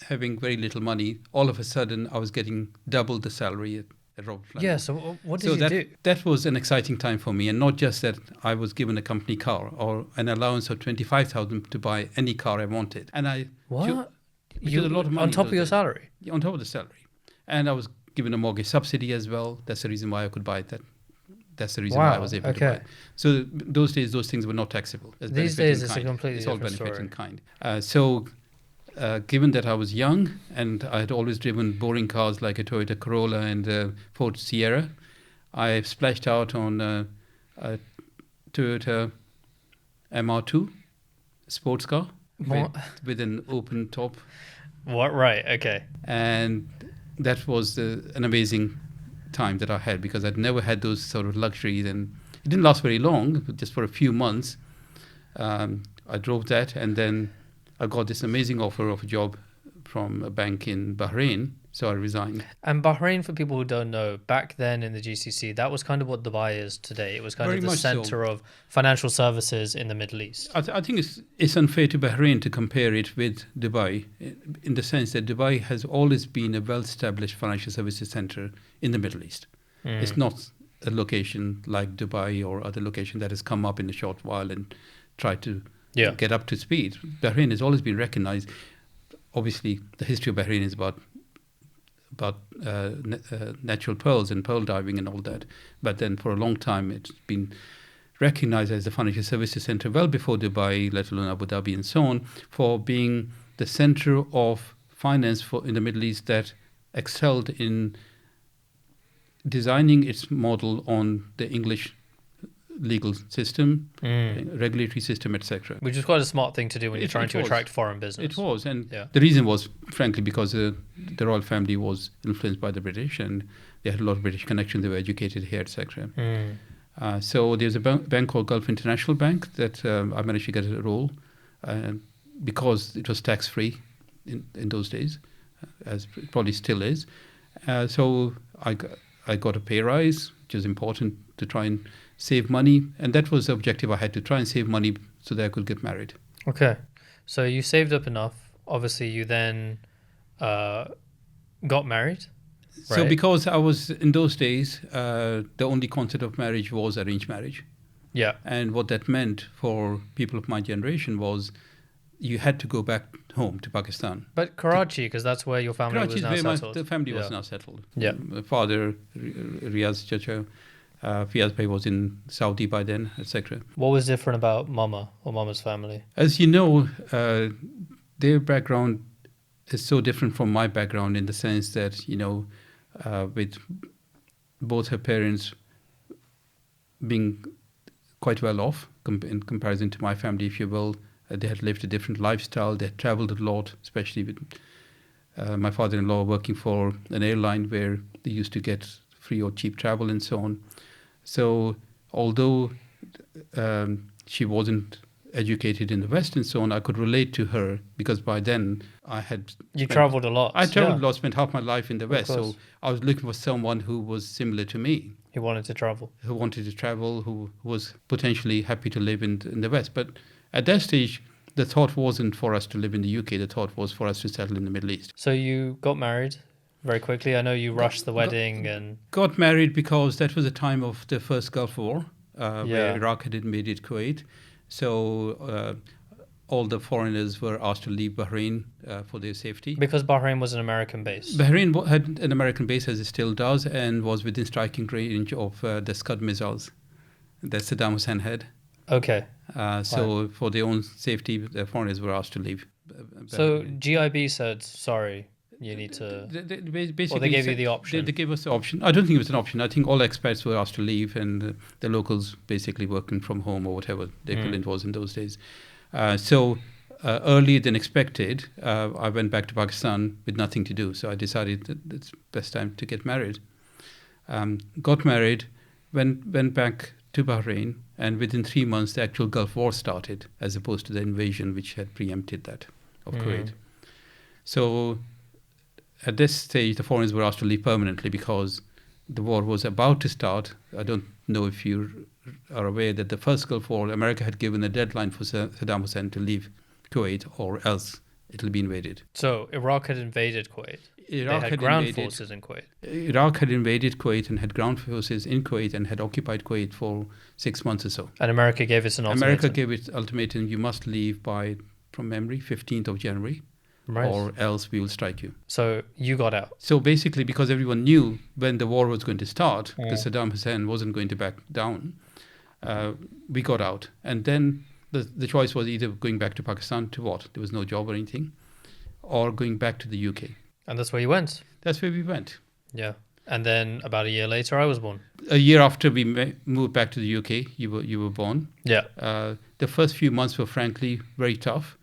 B: having very little money, all of a sudden I was getting double the salary at Robert Fleming.
A: Yeah, so what did you do?
B: That was an exciting time for me. And not just that I was given a company car or an allowance of $25,000 to buy any car I wanted. And
A: What?
B: You a lot of money
A: on top of your salary?
B: Yeah, on top of the salary. And I was given a mortgage subsidy as well. That's the reason why I could buy that. That's the reason why I was able to buy it. So those days, those things were not taxable.
A: These days, it's a completely different
B: story. It's all benefit
A: story.
B: in kind. Given that I was young and I had always driven boring cars like a Toyota Corolla and Ford Sierra, I splashed out on a Toyota MR2 sports car with an open top.
A: What? Right. Okay.
B: And that was an amazing time that I had, because I'd never had those sort of luxuries, and it didn't last very long, just for a few months. I drove that, and then I got this amazing offer of a job from a bank in Bahrain, so I resigned.
A: And Bahrain, for people who don't know, back then in the GCC, that was kind of what Dubai is today. It was kind of the center of financial services in the Middle East.
B: I think it's unfair to Bahrain to compare it with Dubai, in the sense that Dubai has always been a well-established financial services center in the Middle East. It's not a location like Dubai or other location that has come up in a short while and tried to get up to speed. Bahrain has always been recognized. Obviously, the history of Bahrain is about about natural pearls and pearl diving and all that. But then for a long time, it's been recognized as the financial services center well before Dubai, let alone Abu Dhabi and so on, for being the center of finance in the Middle East that excelled in designing its model on the English legal system, regulatory system, etc.
A: Which is quite a smart thing to do when you're trying to attract foreign business.
B: It was, and the reason was, frankly, because the royal family was influenced by the British, and they had a lot of British connections. They were educated here, etc. So there's a bank called Gulf International Bank that I managed to get a role, because it was tax-free in those days, as it probably still is. So I got a pay rise, which is important to try and save money. And that was the objective I had, to try and save money so that I could get married.
A: Okay. So you saved up enough. Obviously, you then got married. Right?
B: So because I was, in those days, the only concept of marriage was arranged marriage.
A: Yeah.
B: And what that meant for people of my generation was you had to go back home to Pakistan.
A: But Karachi, because that's where your family was now settled.
B: The family was now settled.
A: Yeah.
B: My father, Riaz Chacha, Fiaz Bhai was in Saudi by then, etc.
A: What was different about Mama or Mama's family?
B: As you know, their background is so different from my background in the sense that, with both her parents being quite well off in comparison to my family, if you will. They had lived a different lifestyle. They had traveled a lot, especially with my father-in-law working for an airline where they used to get free or cheap travel and so on. So although she wasn't educated in the West and so on, I could relate to her because by then I had...
A: You traveled a lot.
B: I traveled a lot, spent half my life in the West. So I was looking for someone who was similar to me.
A: Who wanted to travel.
B: Who was potentially happy to live in the West. But at that stage, the thought wasn't for us to live in the UK. The thought was for us to settle in the Middle East.
A: So you got married very quickly. I know you rushed the wedding and...
B: Got married because that was the time of the first Gulf War, where Iraq had invaded Kuwait. So all the foreigners were asked to leave Bahrain for their safety.
A: Because Bahrain was an American base.
B: Bahrain had an American base, as it still does, and was within striking range of the Scud missiles that Saddam Hussein had.
A: Okay.
B: So for their own safety, the foreigners were asked to leave.
A: So GIB said, sorry, you need to...
B: Basically,
A: or they gave you the option?
B: They gave us the option. I don't think it was an option. I think all expats were asked to leave and the locals basically working from home or whatever the equivalent was in those days. So earlier than expected, I went back to Pakistan with nothing to do. So I decided that it's best time to get married. Got married, went back to Bahrain, and within 3 months the actual Gulf War started, as opposed to the invasion which had preempted that of Kuwait. So at this stage the foreigners were asked to leave permanently because the war was about to start. I don't know if you are aware that the first Gulf War, America had given a deadline for Saddam Hussein to leave Kuwait or else it'll be invaded.
A: So Iraq had invaded Kuwait. Iraq had ground forces in Kuwait.
B: Iraq had invaded Kuwait and had ground forces in Kuwait and had occupied Kuwait for 6 months or so.
A: And America gave it an ultimatum.
B: America gave it ultimatum, you must leave by, from memory, 15th of January. Right. Or else we will strike you.
A: So you got out.
B: So basically, because everyone knew when the war was going to start, because Saddam Hussein wasn't going to back down, we got out. And then the choice was either going back to Pakistan to what? There was no job or anything, or going back to the UK.
A: And that's where you went?
B: That's where we went.
A: Yeah. And then about a year later, I was born.
B: A year after we moved back to the UK, you were born.
A: Yeah.
B: The first few months were frankly very tough.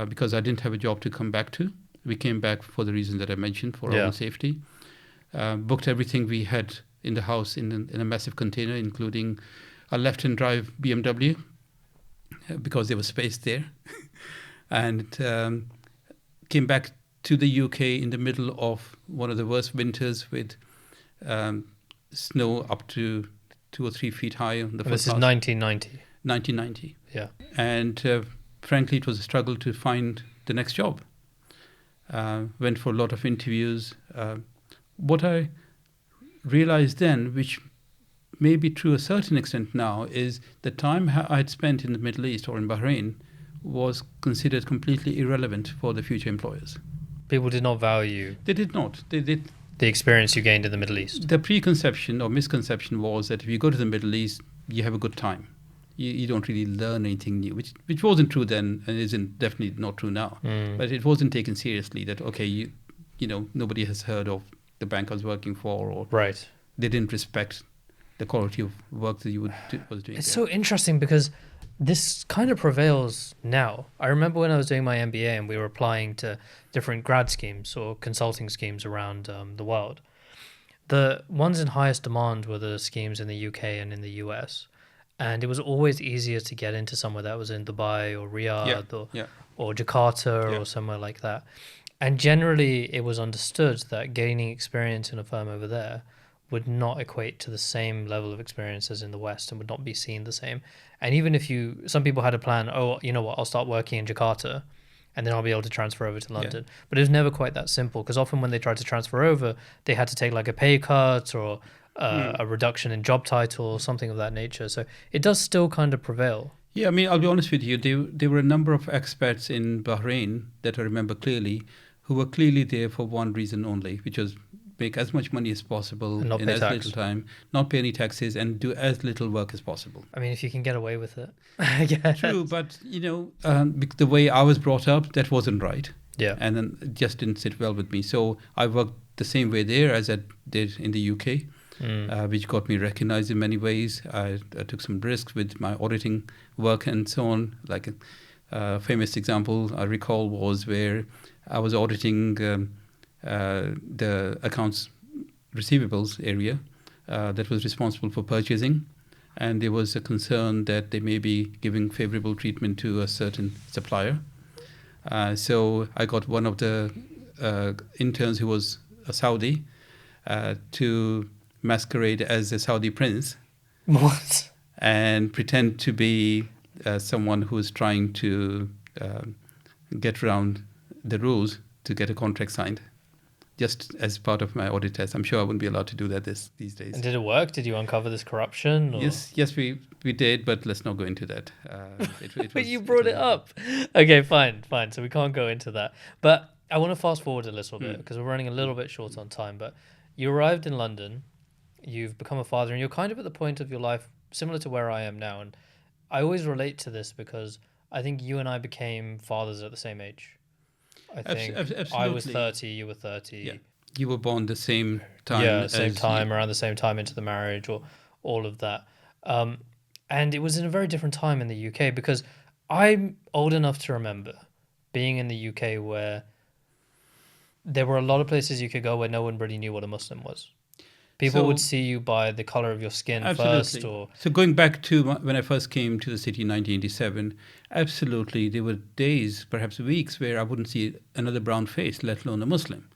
B: Because I didn't have a job to come back to. We came back for the reason that I mentioned, for our own safety. Booked everything we had in the house in a massive container, including a left-hand drive BMW, because there was space there. And came back to the UK in the middle of one of the worst winters with snow up to 2 or 3 feet high. On the
A: this is 1990.
B: 1990.
A: Yeah.
B: And... frankly, it was a struggle to find the next job. Went for a lot of interviews. What I realized then, which may be true a certain extent now, is the time I had spent in the Middle East or in Bahrain was considered completely irrelevant for the future employers.
A: People did not value
B: They did not. They did.
A: the experience you gained in the Middle East.
B: The preconception or misconception was that if you go to the Middle East, you have a good time. You don't really learn anything new, which wasn't true then and isn't definitely not true now. But it wasn't taken seriously that, okay, you know, nobody has heard of the bank I was working for, or
A: Right.
B: they didn't respect the quality of work that you was doing.
A: It's
B: there.
A: so interesting because this kind of prevails now. I remember when I was doing my MBA and we were applying to different grad schemes or consulting schemes around the world. The ones in highest demand were the schemes in the UK and in the US. And it was always easier to get into somewhere that was in Dubai or Riyadh or Jakarta or somewhere like that. And generally, it was understood that gaining experience in a firm over there would not equate to the same level of experience as in the West and would not be seen the same. And even if some people had a plan, oh, you know what, I'll start working in Jakarta and then I'll be able to transfer over to London. But it was never quite that simple because often when they tried to transfer over, they had to take like a pay cut or a reduction in job title or something of that nature. So it does still kind of prevail.
B: Yeah, I mean, I'll be honest with you. There were a number of expats in Bahrain that I remember clearly who were clearly there for one reason only, which was make as much money as possible
A: And not
B: in
A: pay
B: as
A: tax.
B: little time, not pay any taxes, and do as little work as possible.
A: I mean, if you can get away with it. I guess.
B: True, but, you know, the way I was brought up, that wasn't right.
A: Yeah.
B: And then it just didn't sit well with me. So I worked the same way there as I did in the UK. Which got me recognized in many ways. I took some risks with my auditing work and so on. Like a famous example I recall was where I was auditing the accounts receivables area that was responsible for purchasing. And there was a concern that they may be giving favorable treatment to a certain supplier. So I got one of the interns who was a Saudi to masquerade as a Saudi prince.
A: What?
B: And pretend to be someone who's trying to get around the rules to get a contract signed, just as part of my audit test. I'm sure I wouldn't be allowed to do that these days.
A: And did it work? Did you uncover this corruption? Or?
B: Yes, we did, but let's not go into that.
A: But you brought it up. Okay, fine. So we can't go into that. But I want to fast forward a little bit because we're running a little bit short on time. But you arrived in London. You've become a father and you're kind of at the point of your life similar to where I am now. And I always relate to this because I think you and I became fathers at the same age. I think
B: Absolutely.
A: I was 30, you were 30.
B: Yeah. You were born the same time.
A: Yeah, same time, around the same time into the marriage or all of that. And it was in a very different time in the UK because I'm old enough to remember being in the UK where there were a lot of places you could go where no one really knew what a Muslim was. People would see you by the color of your skin first.
B: So going back to when I first came to the city in 1987, absolutely, there were days, perhaps weeks, where I wouldn't see another brown face, let alone a Muslim.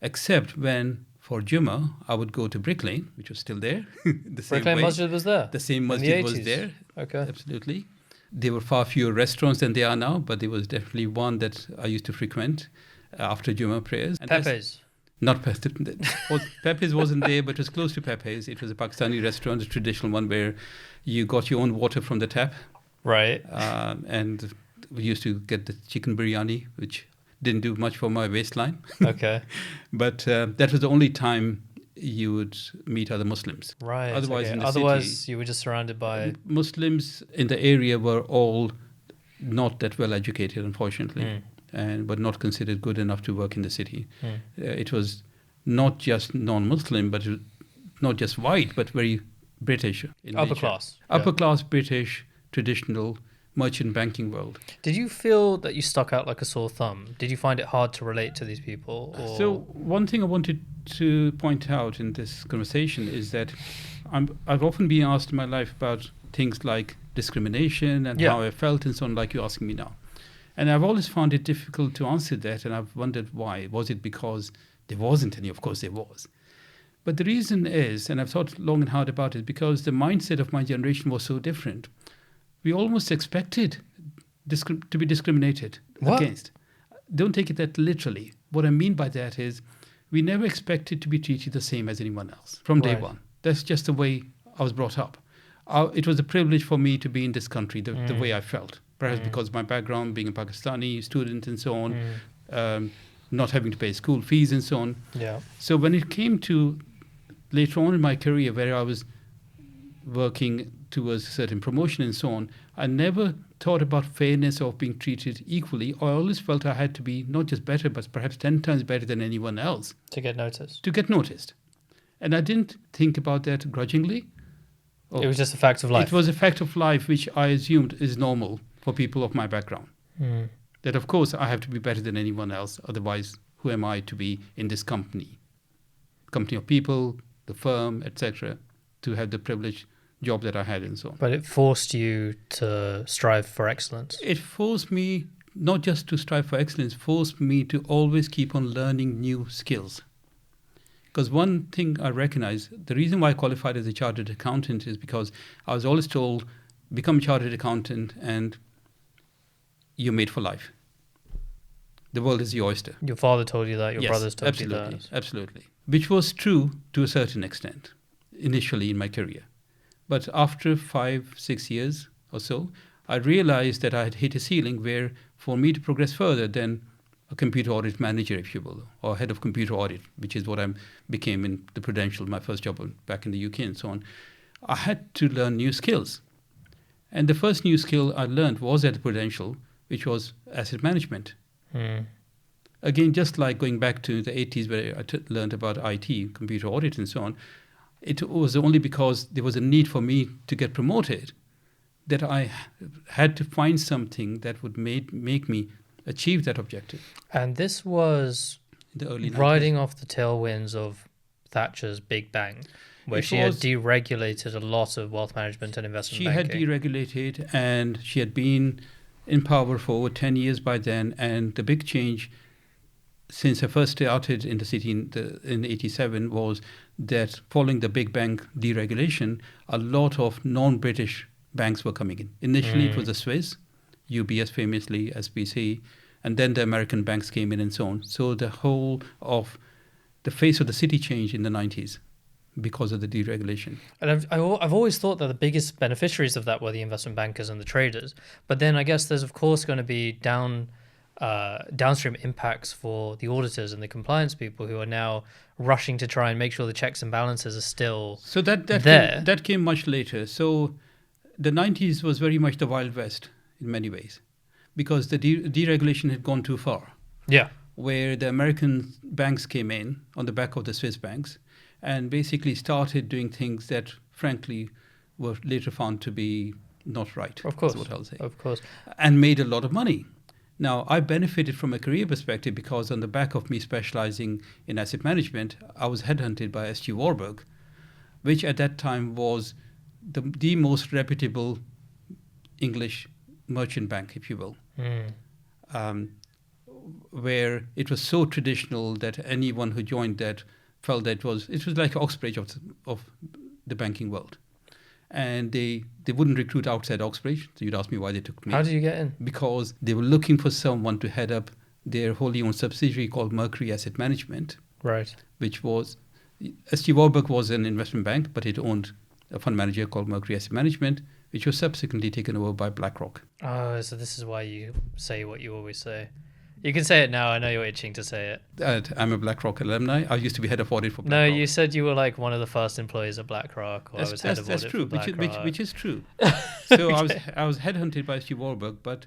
B: Except when, for Jummah, I would go to Brick Lane, which was still there.
A: Brick Lane Masjid was there?
B: The same masjid was there.
A: Okay.
B: Absolutely. There were far fewer restaurants than there are now, but there was definitely one that I used to frequent after Jummah prayers. And
A: Pepe's.
B: Not Pepe's wasn't there, but it was close to Pepe's. It was a Pakistani restaurant, a traditional one where you got your own water from the tap.
A: Right.
B: And we used to get the chicken biryani, which didn't do much for my waistline.
A: Okay.
B: But that was the only time you would meet other Muslims.
A: Right.
B: Otherwise, in the
A: city, you were just surrounded by...
B: Muslims in the area were all not that well educated, unfortunately. But not considered good enough to work in the city. It was not just non-Muslim, but not just white, but very British.
A: Upper class.
B: Upper class British, traditional merchant banking world.
A: Did you feel that you stuck out like a sore thumb? Did you find it hard to relate to these people? Or?
B: So one thing I wanted to point out in this conversation is that I've often been asked in my life about things like discrimination and how I felt and so on, like you're asking me now. And I've always found it difficult to answer that, and I've wondered why. Was it because there wasn't any? Of course there was. But the reason is, and I've thought long and hard about it, because the mindset of my generation was so different. We almost expected to be discriminated against. Don't take it that literally. What I mean by that is we never expected to be treated the same as anyone else from day one. That's just the way I was brought up. It was a privilege for me to be in this country, the way I felt. Perhaps because of my background, being a Pakistani student and so on. not having to pay school fees and so on.
A: Yeah.
B: So when it came to later on in my career, where I was working towards a certain promotion and so on, I never thought about fairness of being treated equally. I always felt I had to be not just better, but perhaps 10 times better than anyone else
A: To get noticed.
B: to get noticed. And I didn't think about that grudgingly.
A: It was just a fact of life.
B: It was a fact of life which I assumed is normal for people of my background.
A: Mm.
B: That, of course, I have to be better than anyone else. Otherwise, who am I to be in this company? Company of people, the firm, etc., to have the privileged job that I had and so on.
A: But it forced you to strive for excellence.
B: It forced me not just to strive for excellence, forced me to always keep on learning new skills. Because one thing I recognize, the reason why I qualified as a chartered accountant is because I was always told, become a chartered accountant and you're made for life. The world is your oyster.
A: Your father told you that, your
B: Yes,
A: brothers told
B: absolutely,
A: you that.
B: absolutely. Which was true to a certain extent, initially in my career. But after 5-6 years or so, I realized that I had hit a ceiling where for me to progress further than a computer audit manager, if you will, or head of computer audit, which is what I became in the Prudential, my first job back in the UK and so on, I had to learn new skills. And the first new skill I learned was at the Prudential, which was asset management.
A: Mm.
B: Again, just like going back to the 80s where I learned about IT, computer audit and so on, it was only because there was a need for me to get promoted that I had to find something that would make me achieve that objective.
A: And this was
B: In the early 90s.
A: riding off the tailwinds of Thatcher's Big Bang, where she had deregulated a lot of wealth management and investment
B: She
A: banking.
B: had deregulated, and she had been in power for over 10 years by then. And the big change since I first started in the city in 87 was that following the Big Bang deregulation, a lot of non-British banks were coming in. Initially, it was the Swiss, UBS famously, SBC, and then the American banks came in and so on. So the whole of the face of the city changed in the 90s because of the deregulation.
A: And I've always thought that the biggest beneficiaries of that were the investment bankers and the traders. But then I guess there's, of course, going to be downstream impacts for the auditors and the compliance people who are now rushing to try and make sure the checks and balances are still
B: so that
A: there.
B: That came much later. So the 90s was very much the Wild West in many ways because the deregulation had gone too far.
A: Yeah.
B: Where the American banks came in on the back of the Swiss banks and basically started doing things that, frankly, were later found to be not right.
A: Of course.
B: That's what I'll say.
A: Of course.
B: And made a lot of money. Now, I benefited from a career perspective because on the back of me specializing in asset management, I was headhunted by S.G. Warburg, which at that time was the most reputable English merchant bank, if you will. Where it was so traditional that anyone who joined that felt that it was like Oxbridge of the banking world. And they wouldn't recruit outside Oxbridge. So you'd ask me why they took me.
A: How did you get in?
B: Because they were looking for someone to head up their wholly owned subsidiary called Mercury Asset Management.
A: Right.
B: Which was, S.G. Warburg was an investment bank, but it owned a fund manager called Mercury Asset Management, which was subsequently taken over by BlackRock.
A: Oh, so this is why you say what you always say. You can say it now. I know you're itching to say it.
B: I'm a BlackRock alumni. I used to be head of audit for BlackRock.
A: No, you said you were like one of the first employees at BlackRock, or I was head of audit
B: true,
A: for BlackRock.
B: which is true. So I was headhunted by S.G. Warburg, but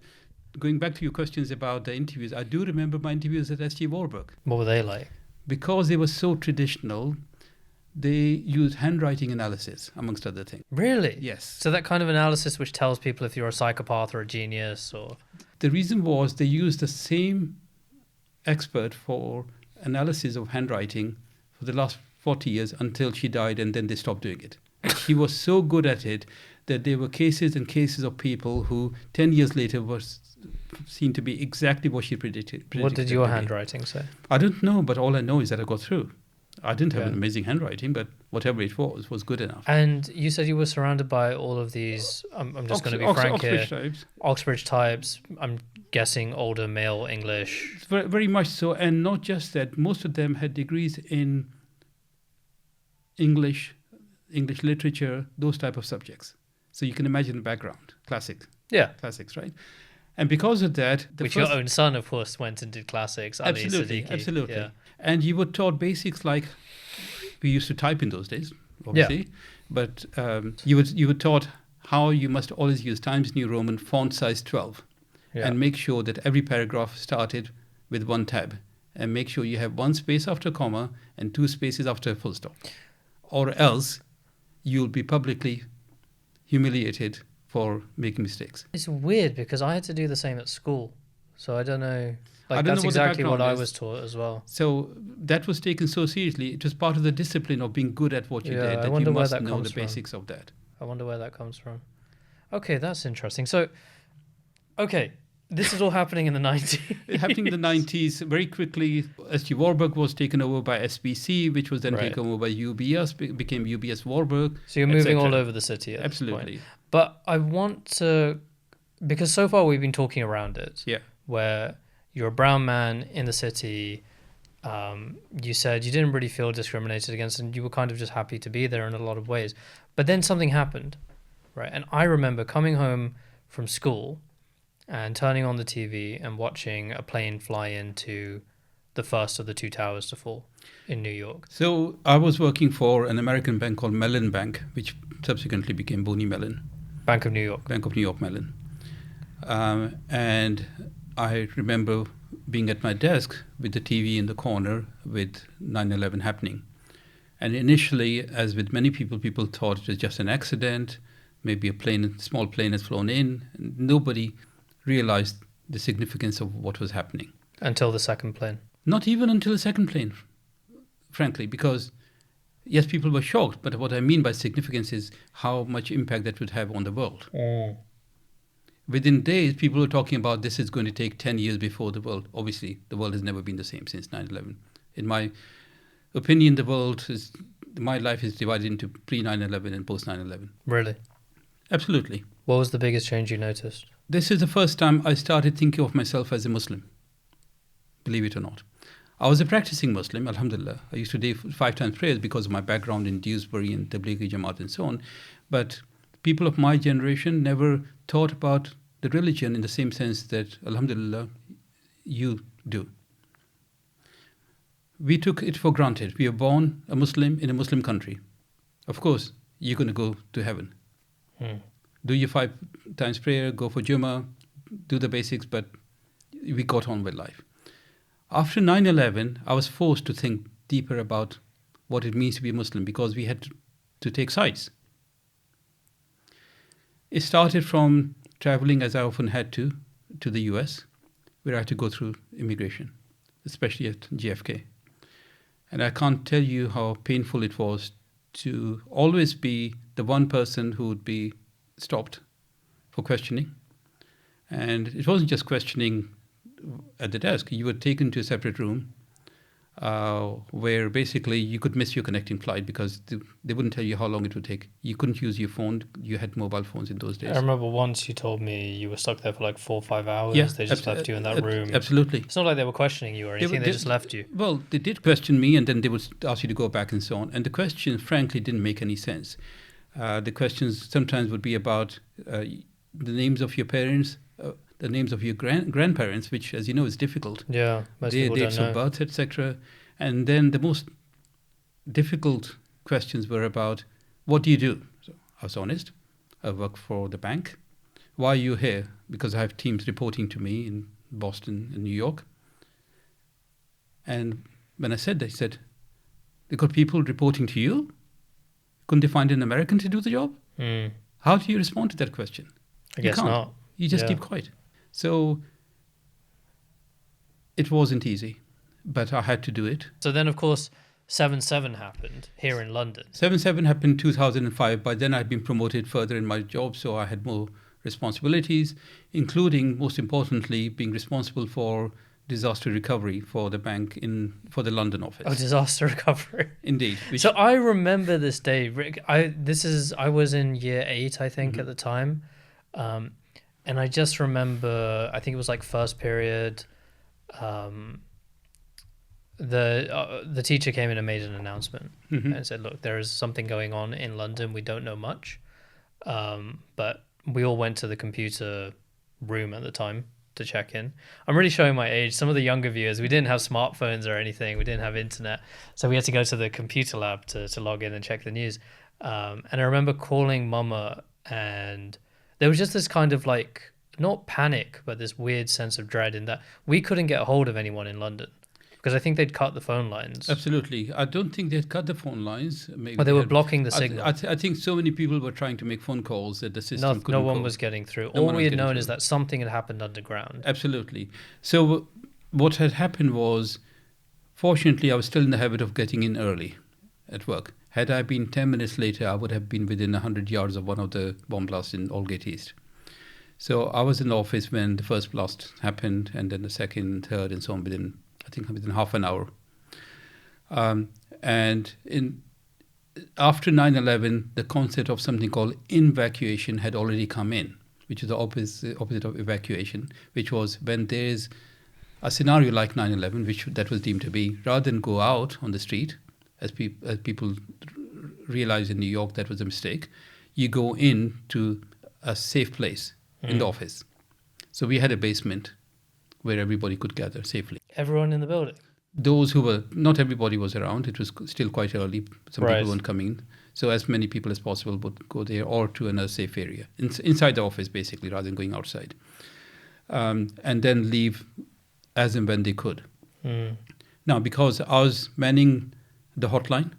B: going back to your questions about the interviews, I do remember my interviews at S.G. Warburg.
A: What were they like?
B: Because they were so traditional, they used handwriting analysis, amongst other things.
A: Really?
B: Yes.
A: So that kind of analysis which tells people if you're a psychopath or a genius or...
B: The reason was they used the same expert for analysis of handwriting for the last 40 years until she died, and then they stopped doing it. She was so good at it that there were cases and cases of people who 10 years later was seen to be exactly what she predicted.
A: What did your handwriting say?
B: I don't know, but all I know is that I got through. I didn't have an amazing handwriting, but whatever it was good enough.
A: And you said you were surrounded by all of these, I'm just going to be frank
B: Oxbridge
A: here,
B: types.
A: Oxbridge types, I'm guessing older male English.
B: Very, very much so. And not just that, most of them had degrees in English literature, those type of subjects. So you can imagine the background, classics, right? And because of that,
A: your own son, of course, went and did classics. Ali Siddiqui.
B: Absolutely.
A: Yeah.
B: And you were taught basics like we used to type in those days, obviously, but you were taught how you must always use Times New Roman font size 12 and make sure that every paragraph started with one tab, and make sure you have one space after a comma and two spaces after a full stop, or else you'll be publicly humiliated for making mistakes.
A: It's weird because I had to do the same at school, so I don't know.
B: I don't
A: That's
B: know
A: exactly what I
B: is.
A: was taught as well.
B: So that was taken so seriously. It was part of the discipline of being good at what you did, that you must know the basics of that.
A: I wonder where that comes from. Okay, that's interesting. So, okay, this is all happening in the 90s.
B: Happening in the 90s, very quickly, SG Warburg was taken over by SBC, which was then taken over by UBS, became UBS Warburg.
A: So you're moving all over the city at
B: Absolutely.
A: this point. But I want to, because so far we've been talking around it, where you're a brown man in the city, you said you didn't really feel discriminated against and you were kind of just happy to be there in a lot of ways. But then something happened, right? And I remember coming home from school and turning on the TV and watching a plane fly into the first of the two towers to fall in New York.
B: So I was working for an American bank called Mellon Bank, which subsequently became Boney Mellon.
A: Bank of New York.
B: Bank of New York Mellon. And I remember being at my desk with the TV in the corner with 9/11 happening. And initially, as with many people, people thought it was just an accident, maybe a small plane has flown in. Nobody realized the significance of what was happening.
A: Until the second plane.
B: Not even until the second plane, frankly, because yes, people were shocked, but what I mean by significance is how much impact that would have on the world. Within days, people were talking about this is going to take 10 years before the world. Obviously, the world has never been the same since 9/11. In my opinion, my life is divided into pre-9/11 and post-9/11.
A: Really?
B: Absolutely.
A: What was the biggest change you noticed?
B: This is the first time I started thinking of myself as a Muslim, believe it or not. I was a practicing Muslim, alhamdulillah. I used to do 5 times prayers because of my background in Dewsbury and Tablighi Jamaat and so on. But people of my generation never thought about the religion in the same sense that, alhamdulillah, you do. We took it for granted. We were born a Muslim in a Muslim country. Of course, you're going to go to heaven. Do your 5 times prayer, go for Jummah, do the basics, but we got on with life. After 9/11, I was forced to think deeper about what it means to be a Muslim because we had to take sides. It started from traveling, as I often had to the US, where I had to go through immigration, especially at JFK. And I can't tell you how painful it was to always be the one person who would be stopped for questioning. And it wasn't just questioning at the desk. You were taken to a separate room where basically you could miss your connecting flight because they wouldn't tell you how long it would take. You couldn't use your phone. You had mobile phones in those days.
A: I remember once you told me you were stuck there for like 4 or 5 hours.
B: Yeah,
A: they just left you in that room.
B: Absolutely.
A: It's not like they were questioning you or anything. They just left you.
B: Well, they did question me and then they would ask you to go back and so on. And the questions, frankly, didn't make any sense. The questions sometimes would be about the names of your parents, the names of your grandparents, which, as you know, is difficult.
A: Yeah, most people don't know.
B: Dates of birth, etc. And then the most difficult questions were about, what do you do? So I was honest. I work for the bank. Why are you here? Because I have teams reporting to me in Boston and New York. And when I said that, he said, they got people reporting to you? Couldn't they find an American to do the job? How do you respond to that question?
A: I guess not.
B: You just keep quiet. So it wasn't easy, but I had to do it.
A: So then, of course, 7/7 happened here in London.
B: 7/7 happened in 2005. By then, I'd been promoted further in my job, so I had more responsibilities, including, most importantly, being responsible for disaster recovery for the bank for the London office.
A: Oh, disaster recovery.
B: Indeed.
A: So I remember this day, Rick. I was in year 8, I think, at the time. And I just remember, I think it was like first period, the teacher came in and made an announcement and said, look, there is something going on in London. We don't know much. But we all went to the computer room at the time to check in. I'm really showing my age. Some of the younger viewers, we didn't have smartphones or anything. We didn't have internet. So we had to go to the computer lab to log in and check the news. And I remember calling Mama, and there was just this kind of like, not panic, but this weird sense of dread in that we couldn't get a hold of anyone in London because I think they'd cut the phone lines.
B: Absolutely. I don't think they'd cut the phone lines. Maybe
A: But they were blocking the signal.
B: I think so many people were trying to make phone calls that the system couldn't
A: No one
B: cope.
A: was getting through.
B: No
A: All
B: one
A: we
B: was
A: had
B: getting
A: known is
B: through.
A: that something had happened underground.
B: Absolutely. So what had happened was, fortunately, I was still in the habit of getting in early at work. Had I been 10 minutes later, I would have been within 100 yards of one of the bomb blasts in Aldgate East. So I was in the office when the first blast happened, and then the second, third, and so on within half an hour. And after 9/11, the concept of something called evacuation had already come in, which is the opposite of evacuation, which was when there is a scenario like 9/11, which that was deemed to be, rather than go out on the street, as people realized in New York that was a mistake, you go in to a safe place in the office. So we had a basement where everybody could gather safely.
A: Everyone in the building?
B: Those who were, not everybody was around. It was still quite early. Some
A: Right.
B: people weren't coming. So as many people as possible would go there or to another safe area, inside the office basically, rather than going outside. And then leave as and when they could. Now, because I was manning the hotline,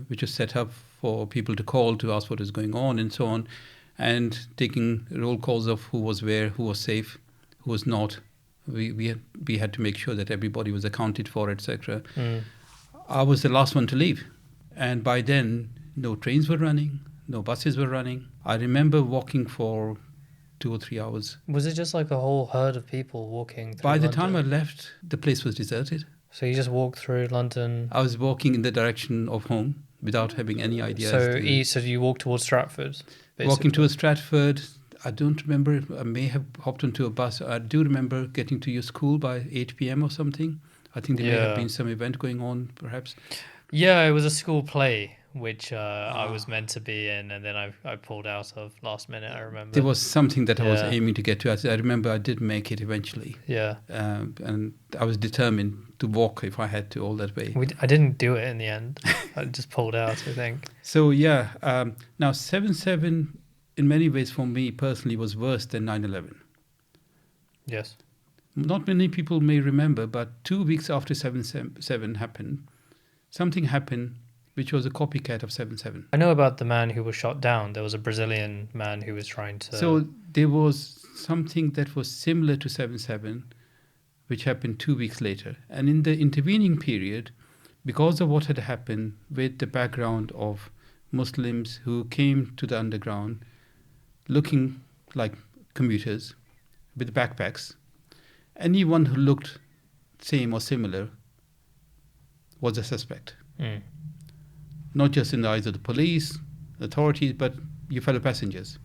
B: which was set up for people to call to ask what is going on and so on, and taking roll calls of who was where, who was safe, who was not. We had to make sure that everybody was accounted for, etc. I was the last one to leave. And by then, no trains were running, no buses were running. I remember walking for 2 or 3 hours.
A: Was it just like a whole herd of people walking through
B: By the
A: London?
B: time I left, the place was deserted.
A: So you just walked through London.
B: I was walking in the direction of home without having any idea.
A: So you walked towards Stratford, basically.
B: Walking towards Stratford. I don't remember. I may have hopped onto a bus. I do remember getting to your school by 8 p.m. or something. I think there may have been some event going on, perhaps.
A: Yeah, it was a school play, which I was meant to be in, and then I pulled out of last minute, I remember.
B: There was something that I was aiming to get to. I remember I did make it eventually.
A: Yeah.
B: And I was determined to walk if I had to all that way.
A: I didn't do it in the end. I just pulled out, I think.
B: So, yeah. Now, 7/7, in many ways, for me personally, was worse than 9/11.
A: Yes.
B: Not many people may remember, but 2 weeks after 7/7 happened, something happened which was a copycat of 7/7.
A: I know about the man who was shot down. There was a Brazilian man who was trying to...
B: So there was something that was similar to 7/7, which happened 2 weeks later. And in the intervening period, because of what had happened with the background of Muslims who came to the underground looking like commuters with backpacks, anyone who looked same or similar was a suspect. Not just in the eyes of the police, authorities, but your fellow passengers.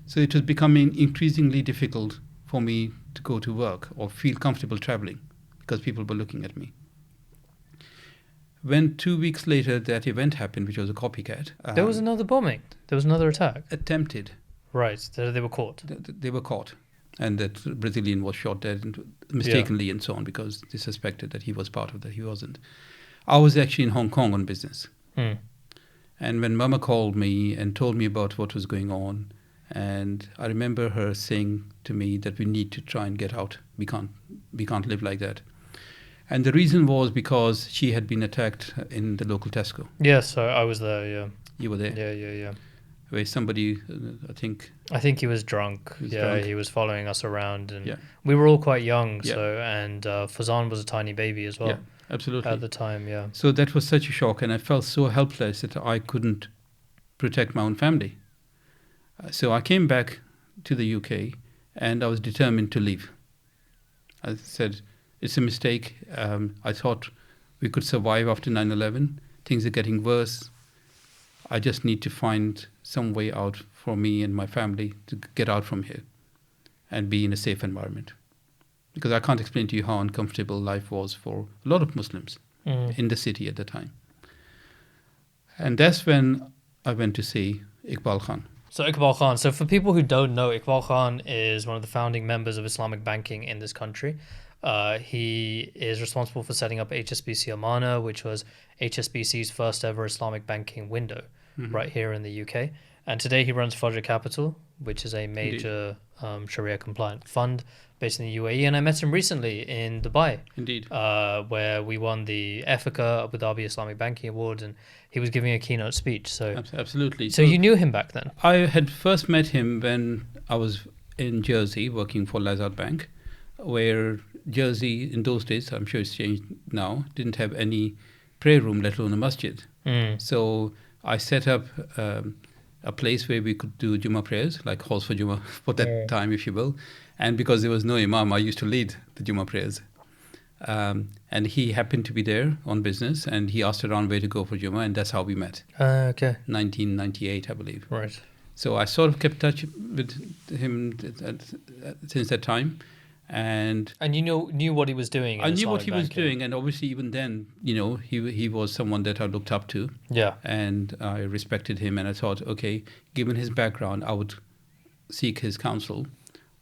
B: So it was becoming increasingly difficult for me to go to work or feel comfortable traveling because people were looking at me. When 2 weeks later that event happened, which was a copycat.
A: There was another bombing. There was another attack.
B: Attempted.
A: Right. They were caught.
B: They were caught. And that Brazilian was shot dead mistakenly and so on because they suspected that he was part of that. He wasn't. I was actually in Hong Kong on business. And when Mama called me and told me about what was going on, and I remember her saying to me that we need to try and get out. We can't live like that. And the reason was because she had been attacked in the local Tesco.
A: Yes, I was there, yeah.
B: You were there?
A: Yeah.
B: Where somebody, I think
A: he was drunk. He was following us around, and
B: Yeah.
A: we were all quite young.
B: Yeah.
A: So, and Fazan was a tiny baby as well.
B: Yeah, absolutely.
A: At the time, yeah.
B: So that was such a shock, and I felt so helpless that I couldn't protect my own family. So I came back to the UK, and I was determined to leave. I said, it's a mistake. I thought we could survive after 9/11. Things are getting worse. I just need to find some way out for me and my family to get out from here and be in a safe environment. Because I can't explain to you how uncomfortable life was for a lot of Muslims in the city at the time. And that's when I went to see Iqbal Khan.
A: So Iqbal Khan. So for people who don't know, Iqbal Khan is one of the founding members of Islamic banking in this country. He is responsible for setting up HSBC Amana, which was HSBC's first ever Islamic banking window right here in the UK. And today he runs Fajr Capital, which is a major Sharia compliant fund based in the UAE. And I met him recently in Dubai.
B: Indeed.
A: Where we won the Ethica Abu Dhabi Islamic Banking Award, and he was giving a keynote speech. So
B: absolutely.
A: So you knew him back then?
B: I had first met him when I was in Jersey working for Lazard Bank, where Jersey in those days, I'm sure it's changed now, didn't have any prayer room, let alone a masjid. So I set up a place where we could do Jummah prayers, like halls for Jummah for that time, if you will. And because there was no imam, I used to lead the Jummah prayers. And he happened to be there on business, and he asked around where to go for Jummah, and that's how we met.
A: Okay.
B: 1998, I believe.
A: Right.
B: So I sort of kept touch with him since that time. And
A: you knew what he was doing.
B: I knew what he was doing, and obviously even then, he was someone that I looked up to.
A: Yeah.
B: And I respected him, and I thought, okay, given his background, I would seek his counsel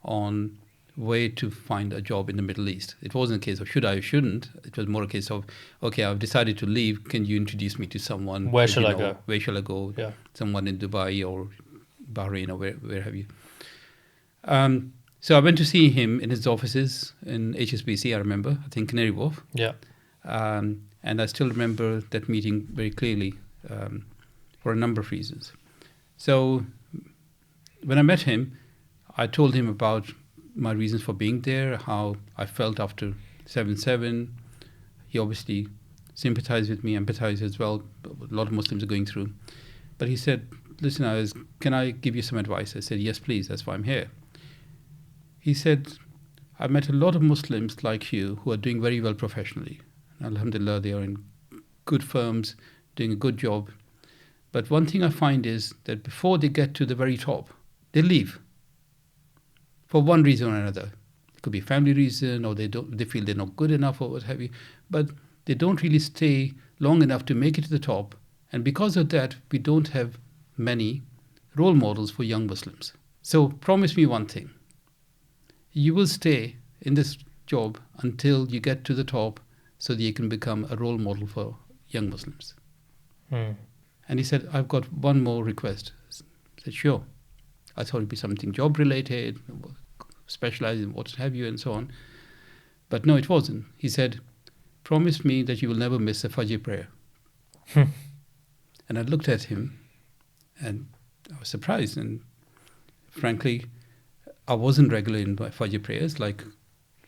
B: on where to find a job in the Middle East. It wasn't a case of should I or shouldn't. It was more a case of, okay, I've decided to leave. Can you introduce me to someone?
A: Where shall I go?
B: Where shall I go?
A: Yeah.
B: Someone in Dubai or Bahrain or where have you. So I went to see him in his offices in HSBC, I remember, I think Canary Wharf.
A: Yeah.
B: And I still remember that meeting very clearly for a number of reasons. So when I met him, I told him about my reasons for being there, how I felt after 7/7. He obviously sympathized with me, empathized as well. A lot of Muslims are going through. But he said, listen, can I give you some advice? I said, yes, please. That's why I'm here. He said, I've met a lot of Muslims like you who are doing very well professionally. Alhamdulillah, they are in good firms, doing a good job. But one thing I find is that before they get to the very top, they leave for one reason or another. It could be a family reason, or they feel they're not good enough, or what have you. But they don't really stay long enough to make it to the top. And because of that, we don't have many role models for young Muslims. So promise me one thing. You will stay in this job until you get to the top so that you can become a role model for young Muslims. And he said, I've got one more request. I said, sure. I thought it'd be something job related, specialize in what have you and so on. But no, it wasn't. He said, promise me that you will never miss a Fajr prayer. And I looked at him and I was surprised. And frankly, I wasn't regular in my Fajr prayers like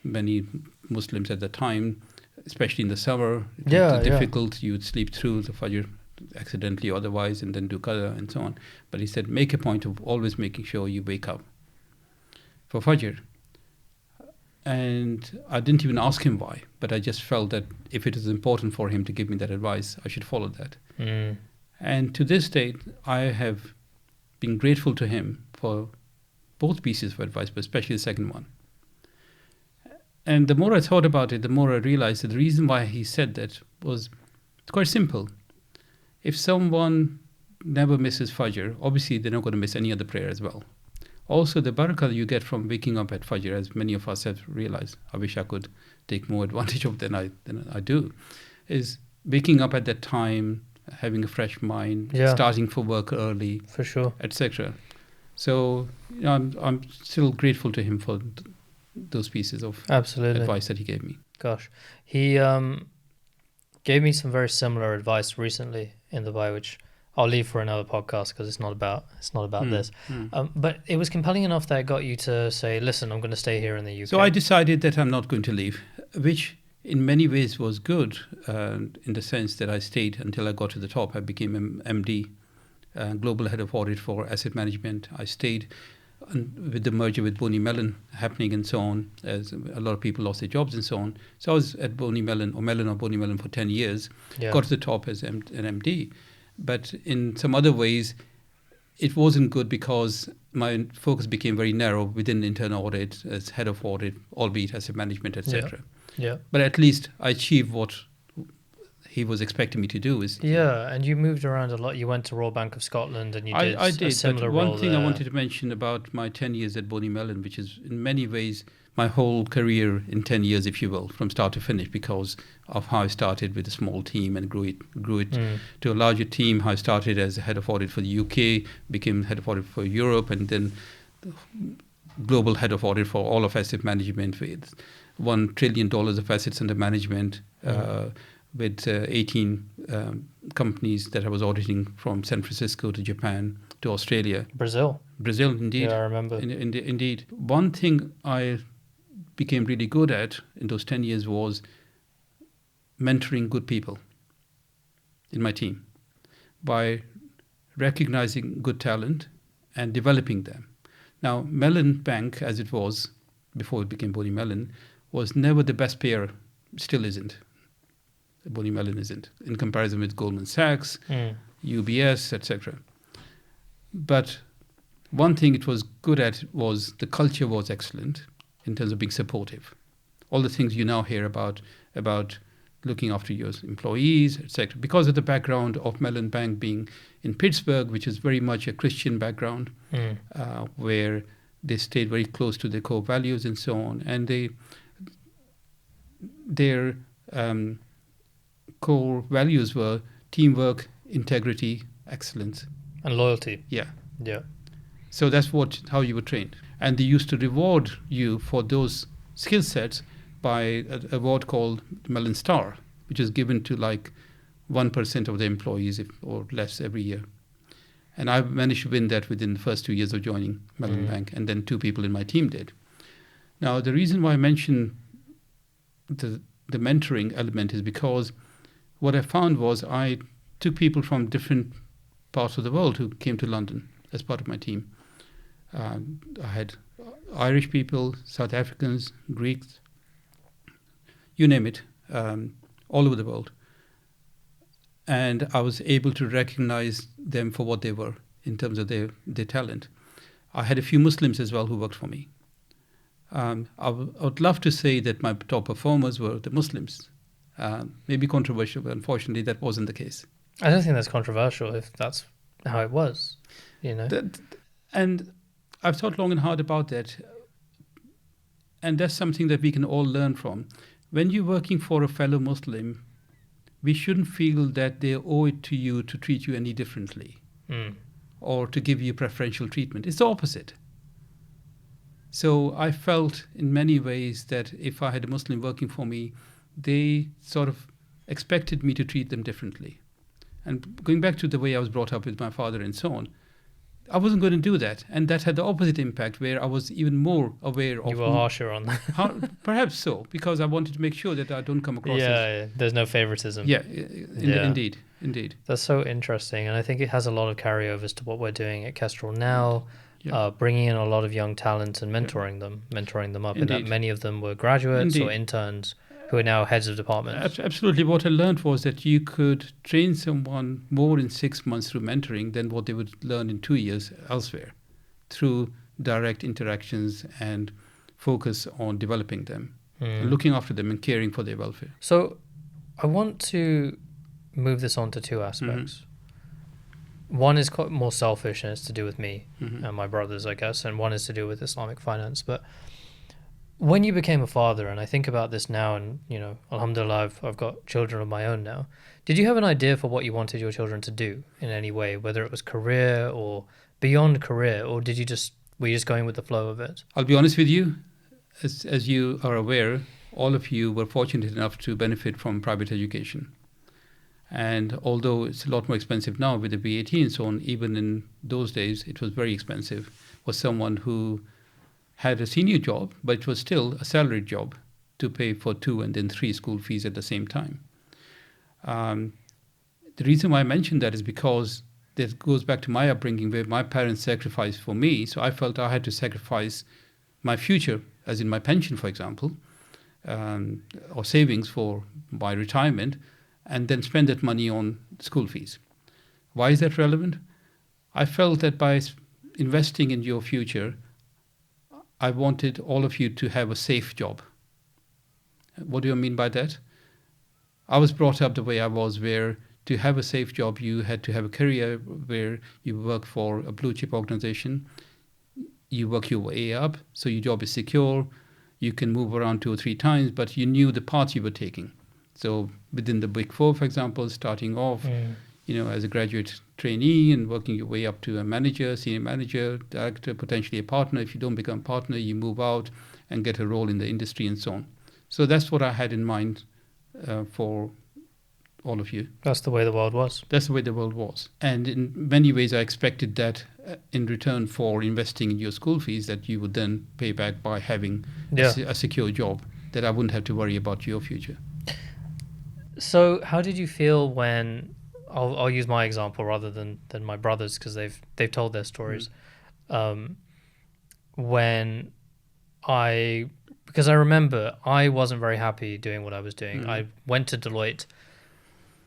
B: many Muslims at the time, especially in the summer. It was difficult. You would sleep through the Fajr accidentally or otherwise and then do qada and so on. But he said, make a point of always making sure you wake up for Fajr. And I didn't even ask him why, but I just felt that if it is important for him to give me that advice, I should follow that. And to this date, I have been grateful to him for both pieces of advice, but especially the second one. And the more I thought about it, the more I realized that the reason why he said that was quite simple. If someone never misses Fajr, obviously they're not going to miss any other prayer as well. Also, the barakah you get from waking up at Fajr, as many of us have realized, I wish I could take more advantage of than I do, is waking up at that time, having a fresh mind, starting for work early,
A: for sure,
B: etc. So I'm still grateful to him for those pieces of advice that he gave me.
A: Gosh, he gave me some very similar advice recently in Dubai, which I'll leave for another podcast because it's not about this. But it was compelling enough that it got you to say, listen, I'm going to stay here in the UK.
B: So I decided that I'm not going to leave, which in many ways was good in the sense that I stayed until I got to the top. I became an MD, Global Head of Audit for Asset Management. I stayed with the merger with Boney Mellon happening and so on, as a lot of people lost their jobs and so on. So I was at Boney Mellon or Boney Mellon for 10 years, got to the top as an MD. But in some other ways, it wasn't good because my focus became very narrow within internal audit as head of audit, albeit asset management, etc. But at least I achieved what he was expecting me to do. Is
A: Yeah, and you moved around a lot. You went to Royal Bank of Scotland and you did
B: I
A: a
B: did,
A: similar
B: but
A: role
B: one thing
A: there.
B: I wanted to mention about my 10 years at Bonnie Mellon, which is in many ways my whole career in 10 years, if you will, from start to finish, because of how I started with a small team and grew it to a larger team. How I started as head of audit for the UK, became head of audit for Europe, and then global head of audit for all of asset management with $1 trillion of assets under management, with 18 companies that I was auditing from San Francisco to Japan to Australia.
A: Brazil,
B: indeed.
A: Yeah, I remember.
B: Indeed. One thing I became really good at in those 10 years was mentoring good people in my team by recognizing good talent and developing them. Now, Mellon Bank, as it was before it became Bonnie Mellon, was never the best payer, still isn't. Bonnie Mellon isn't, in comparison with Goldman Sachs, UBS, etc. But one thing it was good at was the culture was excellent in terms of being supportive. All the things you now hear about looking after your employees, etc. Because of the background of Mellon Bank being in Pittsburgh, which is very much a Christian background, where they stayed very close to their core values and so on. And their core values were teamwork, integrity, excellence.
A: And loyalty.
B: Yeah.
A: Yeah.
B: So that's how you were trained. And they used to reward you for those skill sets by an award called Mellon Star, which is given to like 1% of the employees or less every year. And I managed to win that within the first 2 years of joining Mellon Bank, and then 2 people in my team did. Now, the reason why I mention the mentoring element is because what I found was I took people from different parts of the world who came to London as part of my team. I had Irish people, South Africans, Greeks, you name it, all over the world. And I was able to recognize them for what they were in terms of their talent. I had a few Muslims as well who worked for me. I would love to say that my top performers were the Muslims. Maybe controversial, but unfortunately that wasn't the case.
A: I don't think that's controversial if that's how it was, you know.
B: And I've thought long and hard about that. And that's something that we can all learn from. When you're working for a fellow Muslim, we shouldn't feel that they owe it to you to treat you any differently or to give you preferential treatment. It's the opposite. So I felt in many ways that if I had a Muslim working for me, they sort of expected me to treat them differently. And going back to the way I was brought up with my father and so on, I wasn't going to do that. And that had the opposite impact, where I was even more aware of...
A: You were harsher on that.
B: Perhaps so, because I wanted to make sure that I don't come across
A: as... There's no favoritism.
B: Indeed.
A: That's so interesting. And I think it has a lot of carryovers to what we're doing at Kestrl now, bringing in a lot of young talent and mentoring them up.
B: Indeed.
A: And that many of them were graduates or interns who are now heads of departments.
B: Absolutely. What I learned was that you could train someone more in 6 months through mentoring than what they would learn in 2 years elsewhere, through direct interactions and focus on developing them, and looking after them and caring for their welfare.
A: So I want to move this on to 2 aspects. One is more selfish, and it's to do with me and my brothers, I guess, and one is to do with Islamic finance. But when you became a father, and I think about this now, and, you know, alhamdulillah, I've got children of my own now. Did you have an idea for what you wanted your children to do in any way, whether it was career or beyond career, or were you just going with the flow of it?
B: I'll be honest with you, as you are aware, all of you were fortunate enough to benefit from private education. And although it's a lot more expensive now with the VAT and so on, even in those days it was very expensive for someone who had a senior job, but it was still a salaried job to pay for 2 and then 3 school fees at the same time. The reason why I mentioned that is because that goes back to my upbringing, where my parents sacrificed for me. So I felt I had to sacrifice my future, as in my pension, for example, or savings for my retirement, and then spend that money on school fees. Why is that relevant? I felt that by investing in your future, I wanted all of you to have a safe job. What do I mean by that? I was brought up the way I was, where to have a safe job, you had to have a career where you work for a blue chip organization. You work your way up, so your job is secure. You can move around 2 or 3 times, but you knew the path you were taking. So within the Big Four, for example, starting off, as a graduate trainee and working your way up to a manager, senior manager, director, potentially a partner. If you don't become a partner, you move out and get a role in the industry and so on. So that's what I had in mind for all of you.
A: That's the way the world was.
B: That's the way the world was. And in many ways, I expected that in return for investing in your school fees, that you would then pay back by having a secure job, that I wouldn't have to worry about your future.
A: So how did you feel when... I'll use my example rather than my brothers, because they've told their stories. Because I remember I wasn't very happy doing what I was doing. I went to Deloitte,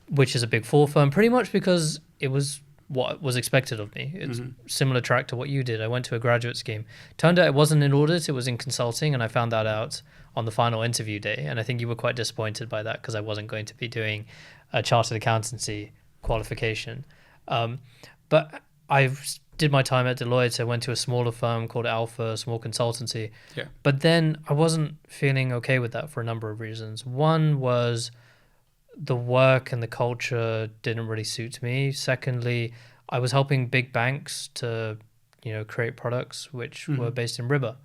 A: which is a Big Four firm, pretty much because it was what was expected of me. It's similar track to what you did. I went to a graduate scheme. Turned out it wasn't in audit, it was in consulting, and I found that out on the final interview day. And I think you were quite disappointed by that, because I wasn't going to be doing a chartered accountancy qualification. But I did my time at Deloitte. I went to a smaller firm called Alpha, a small consultancy.
B: Yeah.
A: But then I wasn't feeling okay with that for a number of reasons. One was the work and the culture didn't really suit me. Secondly, I was helping big banks to, create products which were based in riba,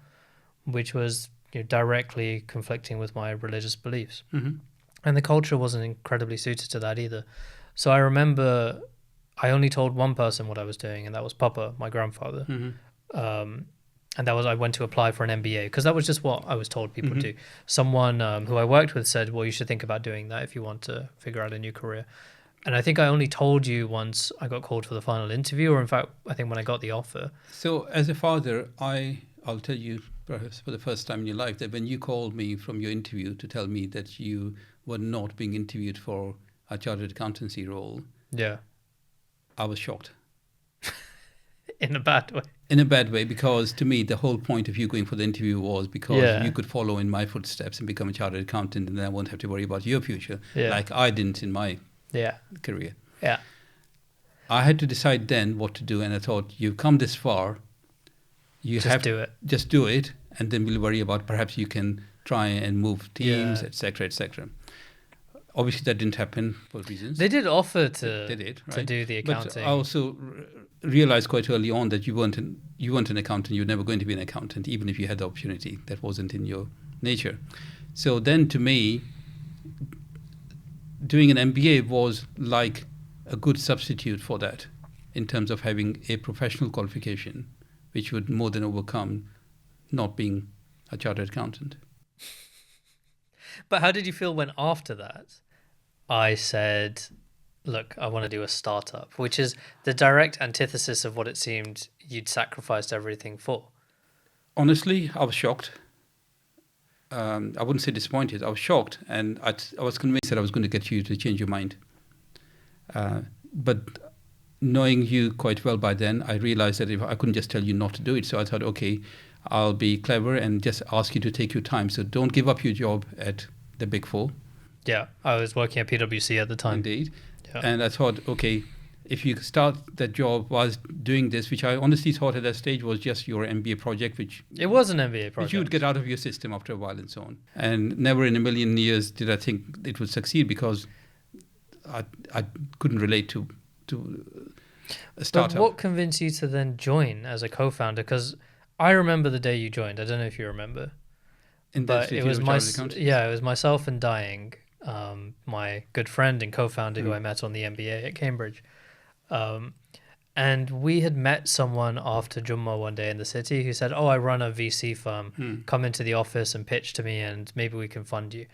A: which was directly conflicting with my religious beliefs. And the culture wasn't incredibly suited to that either. So I remember I only told one person what I was doing, and that was Papa, my grandfather. And that was, I went to apply for an MBA, because that was just what I was told people do. Someone who I worked with said, well, you should think about doing that if you want to figure out a new career. And I think I only told you once I got called for the final interview, or in fact, I think when I got the offer.
B: So as a father, I'll tell you perhaps for the first time in your life that when you called me from your interview to tell me that you were not being interviewed for a chartered accountancy role, I was shocked.
A: In a bad way.
B: In a bad way, because to me, the whole point of you going for the interview was because you could follow in my footsteps and become a chartered accountant, and then I won't have to worry about your future, like I didn't in my career.
A: Yeah.
B: I had to decide then what to do, and I thought, you've come this far,
A: Just
B: do it, and then we'll worry about perhaps you can try and move teams, etc., etc. Obviously, that didn't happen for reasons.
A: They did offer to do the accounting.
B: But I also realized quite early on that you weren't an accountant. You were never going to be an accountant, even if you had the opportunity. That wasn't in your nature. So then, to me, doing an MBA was like a good substitute for that, in terms of having a professional qualification, which would more than overcome not being a chartered accountant.
A: But how did you feel when after that I said, look, I want to do a startup, which is the direct antithesis of what it seemed you'd sacrificed everything for?
B: Honestly, I was shocked. I wouldn't say disappointed. I was shocked, and I was convinced that I was going to get you to change your mind. But knowing you quite well by then, I realized that if I couldn't just tell you not to do it. So I thought, okay, I'll be clever and just ask you to take your time. So don't give up your job at the Big Four.
A: Yeah, I was working at PwC at the time.
B: Indeed.
A: Yeah.
B: And I thought, okay, if you start that job whilst doing this, which I honestly thought at that stage was just your MBA project, which...
A: It was an MBA project.
B: Which you would get out of your system after a while and so on. And never in a million years did I think it would succeed, because I couldn't relate to a startup.
A: But what convinced you to then join as a co-founder? Because I remember the day you joined. I don't know if you remember. But it was it was myself and Dying, my good friend and co-founder who I met on the MBA at Cambridge. And we had met someone after Jummah one day in the city who said, I run a VC firm. Come into the office and pitch to me and maybe we can fund you.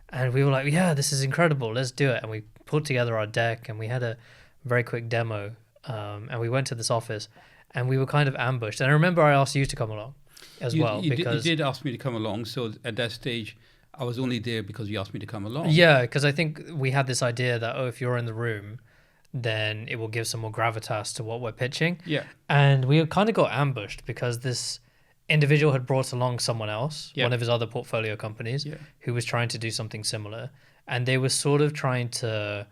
A: And we were like, yeah, this is incredible. Let's do it. And we put together our deck and we had a very quick demo. And we went to this office and we were kind of ambushed. And I remember I asked you to come along as well.
B: You did ask me to come along. So at that stage, I was only there because you asked me to come along.
A: Yeah, because I think we had this idea that, if you're in the room, then it will give some more gravitas to what we're pitching.
B: Yeah.
A: And we kind of got ambushed because this individual had brought along someone else, one of his other portfolio companies, who was trying to do something similar. and they were sort of trying to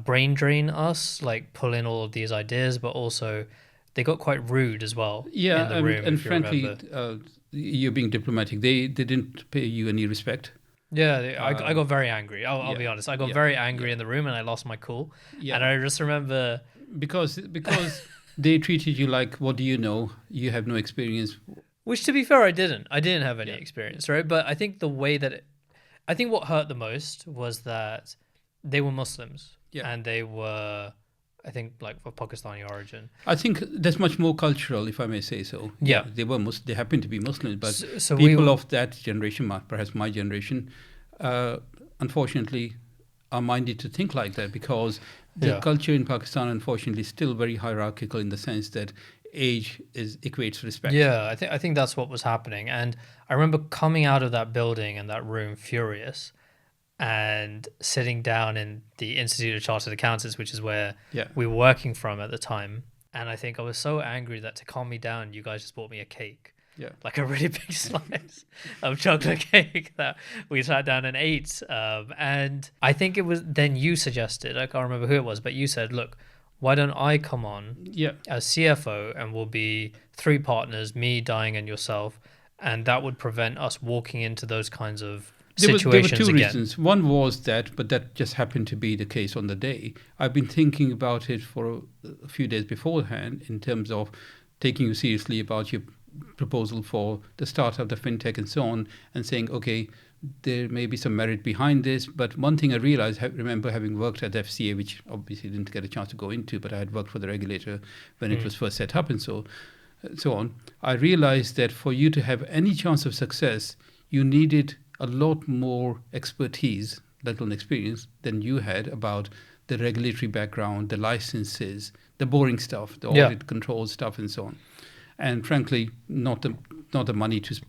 A: brain drain us, like pull in all of these ideas, but also they got quite rude as well in the room.
B: And
A: if you
B: frankly,
A: remember.
B: you're being diplomatic. They didn't pay you any respect.
A: Yeah, I got very angry. I'll be
B: Yeah,
A: honest. I got
B: yeah,
A: very angry
B: yeah.
A: in the room, and I lost my cool.
B: Yeah.
A: And I just remember
B: because they treated you like, what do you know? You have no experience.
A: which, to be fair, I didn't. I didn't have any
B: Yeah.
A: experience, right? But I think the way that I think what hurt the most was that they were Muslims,
B: Yeah.
A: and they were, I think, like of Pakistani origin.
B: I think that's much more cultural, if I may say so.
A: Yeah.
B: They were they happen to be Muslims, but
A: So
B: people of that generation, perhaps my generation, unfortunately, are minded to think like that, because the culture in Pakistan, unfortunately, is still very hierarchical in the sense that age equates respect.
A: Yeah, I think that's what was happening. And I remember coming out of that building and that room furious, and sitting down in the Institute of Chartered Accountants, which is where
B: Yeah.
A: we were working from at the time. And I think I was so angry that to calm me down, you guys just bought me a cake.
B: Yeah.
A: Like a really big slice of chocolate cake that we sat down and ate. And I think it was then you suggested, I can't remember who it was, but you said, look, why don't I come on
B: Yeah.
A: as CFO, and we'll be 3 partners, me, Dying, and yourself. And that would prevent us walking into those kinds of situations
B: There were two
A: again.
B: reasons. One was that, but that just happened to be the case on the day. I've been thinking about it for a few days beforehand in terms of taking you seriously about your proposal for the startup, the fintech, and so on, and saying, okay, there may be some merit behind this. But one thing I realized, I remember having worked at FCA, which obviously didn't get a chance to go into, but I had worked for the regulator when it was first set up and so on. I realized that for you to have any chance of success, you needed a lot more expertise, let alone experience, than you had about the regulatory background, the licenses, the boring stuff, the audit control stuff, and so on. And frankly, not the money to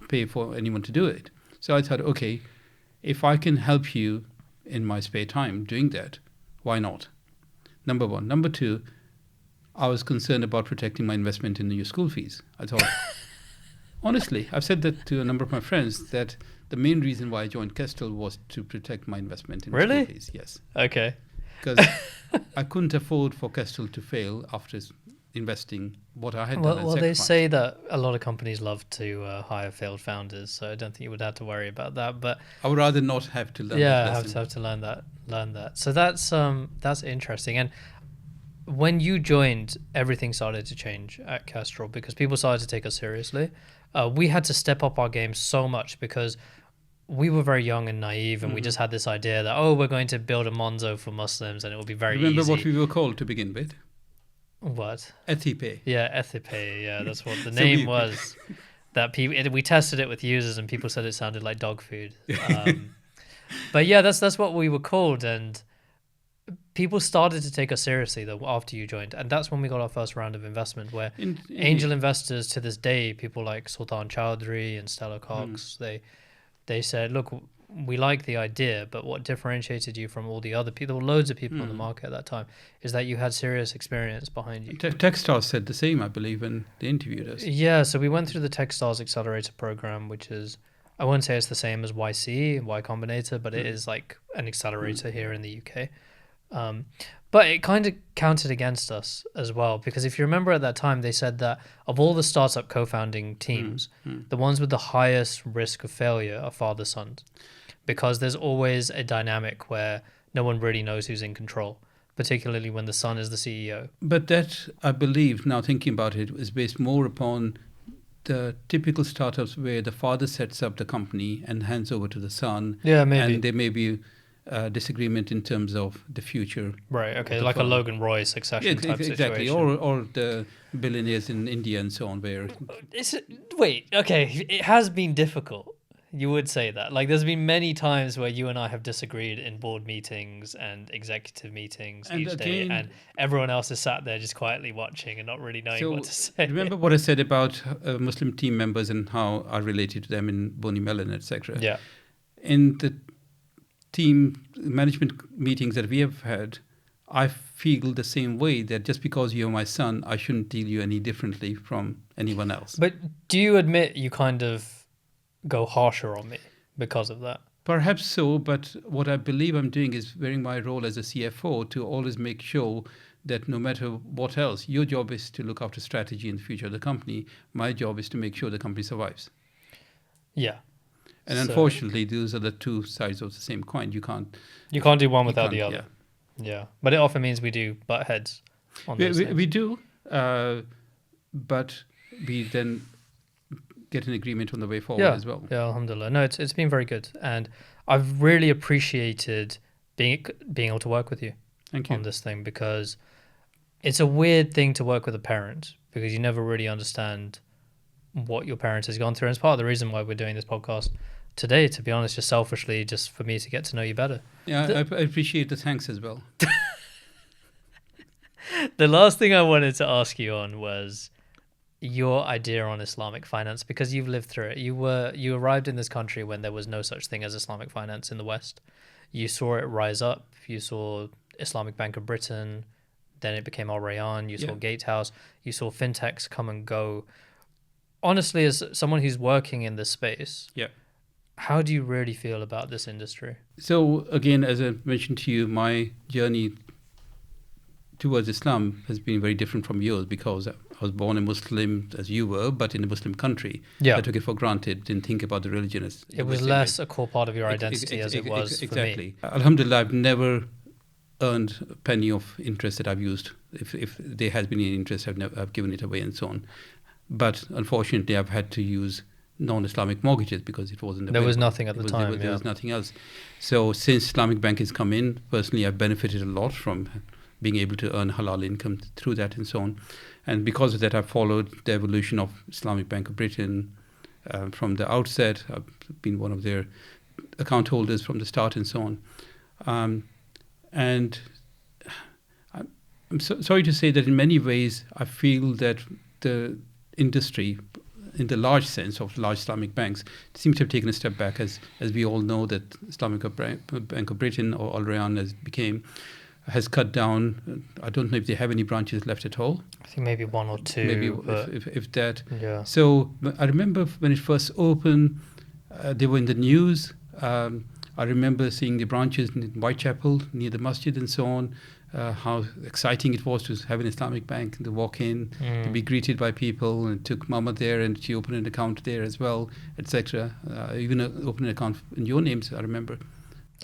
B: pay for anyone to do it. So I thought, okay, if I can help you in my spare time doing that, why not? Number one. Number two, I was concerned about protecting my investment in your school fees. I thought, honestly, I've said that to a number of my friends, that the main reason why I joined Kestrl was to protect my investment in school fees. Yes.
A: Okay.
B: Because I couldn't afford for Kestrl to fail after investing what I had done.
A: Well, they say that a lot of companies love to hire failed founders, so I don't think you would have to worry about that. But
B: I would rather not have to learn.
A: have to learn that. So that's interesting. And when you joined, everything started to change at Kestrl because people started to take us seriously. We had to step up our game so much because we were very young and naive, and we just had this idea that, we're going to build a Monzo for Muslims and it will be very easy.
B: Remember what we were called to begin with?
A: What?
B: Ethipe.
A: Yeah, Ethipe. Yeah, that's what the name was. That people we tested it with users and people said it sounded like dog food. But yeah, that's what we were called, and people started to take us seriously though after you joined, and that's when we got our first round of investment. Where angel investors to this day, people like Sultan Chowdhury and Stella Cox, they said, look, we like the idea, but what differentiated you from all the other people, there were loads of people on the market at that time, is that you had serious experience behind you.
B: Techstars said the same, I believe, when they interviewed us.
A: Yeah, so we went through the Techstars Accelerator program, which is, I wouldn't say it's the same as YC, Y Combinator, but it is like an accelerator here in the UK. But it kind of counted against us as well, because if you remember at that time, they said that of all the startup co-founding teams, the ones with the highest risk of failure are father-sons, because there's always a dynamic where no one really knows who's in control, particularly when the son is the CEO.
B: But that, I believe, now thinking about it, is based more upon the typical startups where the father sets up the company and hands over to the son.
A: Yeah, maybe.
B: And there may be disagreement in terms of the future.
A: Right, okay, like a Logan Roy succession type
B: exactly.
A: situation.
B: Or the billionaires in India and so on, where...
A: Wait, okay, it has been difficult. You would say that. Like, there's been many times where you and I have disagreed in board meetings and executive meetings each day, and everyone else is sat there just quietly watching and not really knowing what to say.
B: Remember what I said about Muslim team members and how I related to them in Boney Mellon, etc.
A: Yeah.
B: In the team management meetings that we have had, I feel the same way, that just because you're my son, I shouldn't deal you any differently from anyone else.
A: But do you admit you kind of go harsher on me because of that?
B: Perhaps so, but what I believe I'm doing is wearing my role as a CFO to always make sure that no matter what else, your job is to look after strategy and the future of the company. My job is to make sure the company survives.
A: Yeah.
B: And
A: So-
B: unfortunately, those are the two sides of the same coin. You can't
A: do one without the
B: can't-
A: other. Yeah. But it often means we do butt heads on
B: We,
A: those
B: we,
A: things.
B: we do, but we then get an agreement on the way forward as well.
A: Yeah, alhamdulillah. No, it's been very good. And I've really appreciated being able to work with you
B: Thank you.
A: on this thing, because it's a weird thing to work with a parent, because you never really understand what your parent has gone through. And it's part of the reason why we're doing this podcast today, to be honest, just selfishly, just for me to get to know you better.
B: Yeah, I appreciate the thanks as well.
A: The last thing I wanted to ask you on was your idea on Islamic finance, because you've lived through it. You arrived in this country when there was no such thing as Islamic finance in the West. You saw it rise up. You saw Islamic Bank of Britain, then it became Al Rayyan. You saw Gatehouse. You saw fintechs come and go. Honestly, as someone who's working in this space, how do you really feel about this industry?
B: So again, as I mentioned to you, my journey towards Islam has been very different from yours, because I was born a Muslim as you were, but in a Muslim country.
A: Yeah.
B: I took it for granted, didn't think about the religion as
A: It was less a core part of your identity as it was for me.
B: Alhamdulillah, I've never earned a penny of interest that I've used. If there has been any interest, I've given it away and so on. But unfortunately, I've had to use non-Islamic mortgages because it wasn't available.
A: There was nothing at the time.
B: There was nothing else. So since Islamic Bank has come in, personally, I've benefited a lot from being able to earn halal income through that and so on. And because of that, I've followed the evolution of Islamic Bank of Britain from the outset. I've been one of their account holders from the start and so on. And I'm sorry to say that in many ways, I feel that the industry, in the large sense of large Islamic banks, seems to have taken a step back, as we all know that Islamic Bank of Britain, or Al Rayyan as it became, has cut down. I don't know if they have any branches left at all.
A: I think maybe one or two.
B: Maybe if that.
A: Yeah.
B: So I remember when it first opened, they were in the news. I remember seeing the branches in Whitechapel near the masjid and so on. How exciting it was to have an Islamic bank and to walk in, to be greeted by people, and took Mama there and she opened an account there as well, etc. Even opened an account in your names, I remember.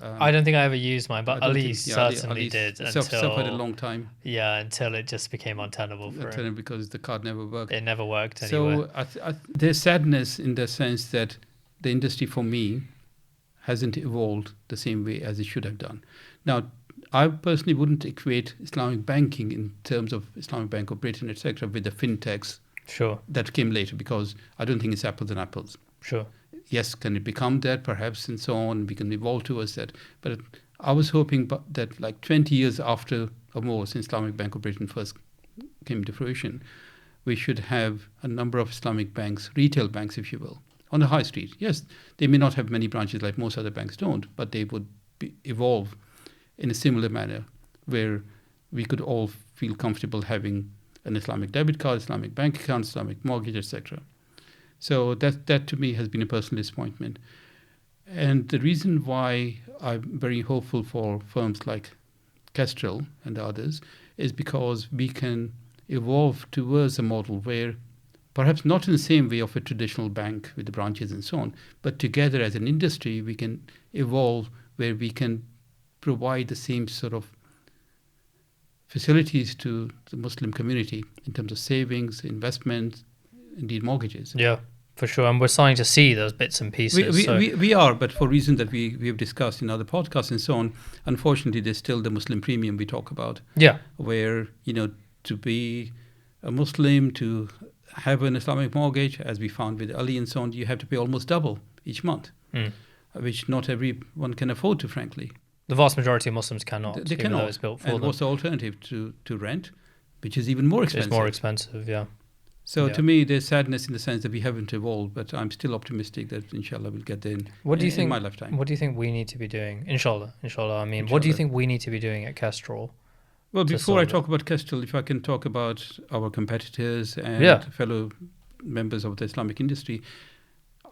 A: I don't think I ever used mine, but Ali certainly did.
B: Suffered a long time.
A: Yeah, until it just became untenable for him.
B: Because the card never worked.
A: It never worked anyway.
B: So there's sadness in the sense that the industry for me hasn't evolved the same way as it should have done. Now, I personally wouldn't equate Islamic banking in terms of Islamic Bank of Britain, etc., with the fintechs that came later, because I don't think it's apples and apples.
A: Sure.
B: Yes, can it become that perhaps and so on? We can evolve towards that. But I was hoping that like 20 years after or more, since Islamic Bank of Britain first came to fruition, we should have a number of Islamic banks, retail banks, if you will, on the high street. Yes, they may not have many branches like most other banks don't, but they would evolve in a similar manner where we could all feel comfortable having an Islamic debit card, Islamic bank account, Islamic mortgage, etc. So that to me has been a personal disappointment. And the reason why I'm very hopeful for firms like Kestrl and others is because we can evolve towards a model where, perhaps not in the same way of a traditional bank with the branches and so on, but together as an industry, we can evolve where we can provide the same sort of facilities to the Muslim community in terms of savings, investments, indeed mortgages.
A: Yeah, for sure. And we're starting to see those bits and pieces.
B: We are, but for reasons that we have discussed in other podcasts and so on, unfortunately, there's still the Muslim premium we talk about.
A: Yeah.
B: Where, to be a Muslim, to have an Islamic mortgage, as we found with Ali and so on, you have to pay almost double each month, which not everyone can afford to, frankly.
A: The vast majority of Muslims cannot.
B: They cannot.
A: It's built for
B: and
A: them.
B: what's the alternative to rent, which is even more expensive?
A: It's more expensive, yeah.
B: So to me, there's sadness in the sense that we haven't evolved, but I'm still optimistic that inshallah we'll get there in my lifetime.
A: What do you think we need to be doing? Inshallah. I mean, what do you think we need to be doing at Kestrl?
B: Well, before I talk about Kestrl, if I can talk about our competitors and fellow members of the Islamic industry,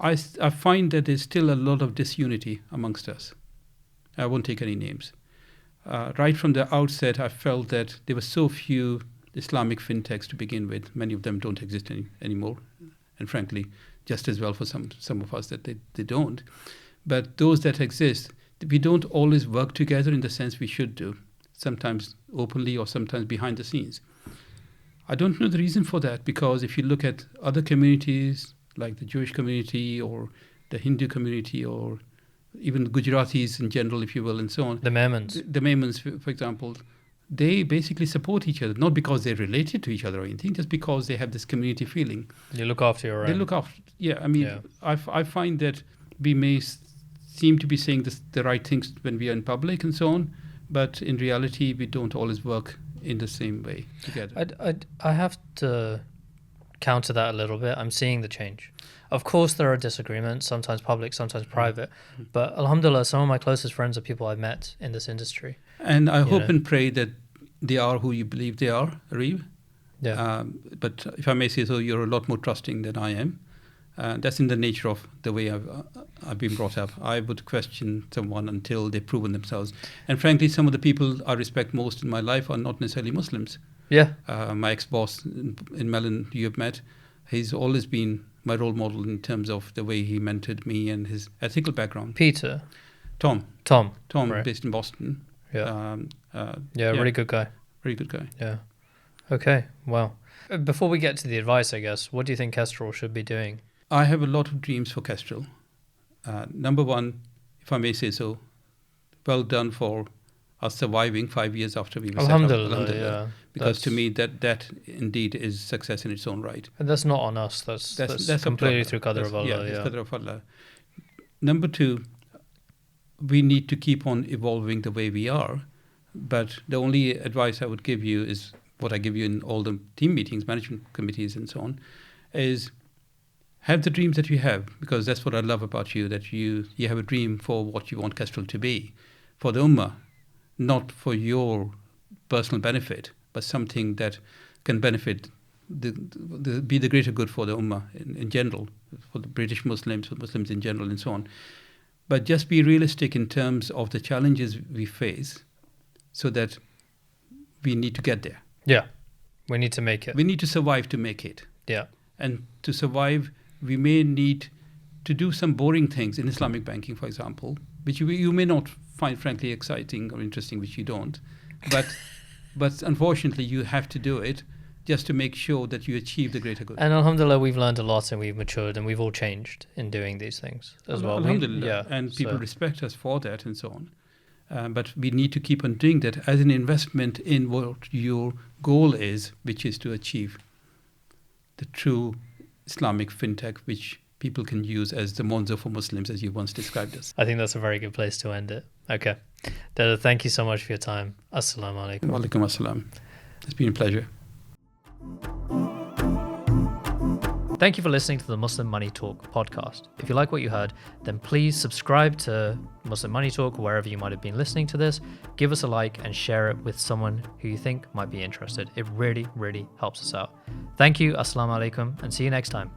B: I find that there's still a lot of disunity amongst us. I won't take any names. Right from the outset, I felt that there were so few Islamic fintechs to begin with. Many of them don't exist anymore. And frankly, just as well for some of us that they don't. But those that exist, we don't always work together in the sense we should do, sometimes openly or sometimes behind the scenes. I don't know the reason for that, because if you look at other communities, like the Jewish community or the Hindu community or even the Gujaratis in general, if you will, and so on.
A: The Memons.
B: The Memons, for example, they basically support each other, not because they're related to each other or anything, just because they have this community feeling.
A: You look after your own.
B: They look after, yeah. I mean, I find that we may seem to be saying the right things when we are in public and so on, but in reality, we don't always work in the same way together.
A: I have to counter that a little bit. I'm seeing the change. Of course, there are disagreements, sometimes public, sometimes private. But alhamdulillah, some of my closest friends are people I've met in this industry.
B: And I hope and pray that they are who you believe they are, Areeb.
A: Yeah.
B: But if I may say so, you're a lot more trusting than I am. That's in the nature of the way I've been brought up. I would question someone until they've proven themselves. And frankly, some of the people I respect most in my life are not necessarily Muslims.
A: Yeah.
B: My ex-boss in Mellon, you have met, he's always been my role model in terms of the way he mentored me and his ethical background.
A: Peter.
B: Tom,
A: right.
B: based in Boston.
A: Yeah. Really good guy.
B: Very good guy.
A: Yeah. Okay. Well, before we get to the advice, I guess, what do you think Kestrl should be doing?
B: I have a lot of dreams for Kestrl. Number one, if I may say so, well done for us surviving 5 years after we were set up.
A: Alhamdulillah, yeah.
B: Because to me, that indeed is success in its own right.
A: And that's not on us. That's completely through Qadr of Allah.
B: Yeah, Qadr of Allah. Number two, we need to keep on evolving the way we are. But the only advice I would give you is what I give you in all the team meetings, management committees and so on, is have the dreams that you have, because that's what I love about you, that you have a dream for what you want Kestrl to be, for the Ummah, not for your personal benefit, but something that can benefit, be the greater good for the Ummah in general, for the British Muslims, for Muslims in general and so on. But just be realistic in terms of the challenges we face so that we need to get there.
A: Yeah, we need to make it.
B: We need to survive to make it.
A: Yeah.
B: And to survive, we may need to do some boring things in Islamic banking, for example, which you may not find frankly exciting or interesting, which you don't. But unfortunately, you have to do it just to make sure that you achieve the greater good.
A: And alhamdulillah, we've learned a lot and we've matured and we've all changed in doing these things as well.
B: Alhamdulillah. And people respect us for that and so on. But we need to keep on doing that as an investment in what your goal is, which is to achieve the true Islamic fintech, which people can use as the Monzo for Muslims, as you once described us.
A: I think that's a very good place to end it. Okay. Dada, thank you so much for your time. Assalamu alaikum.
B: Wa alaikum assalam. It's been a pleasure.
A: Thank you for listening to the Muslim Money Talk podcast. If you like what you heard, then please subscribe to Muslim Money Talk wherever you might have been listening to this. Give us a like and share it with someone who you think might be interested. It really, really helps us out. Thank you. Assalamu alaikum and see you next time.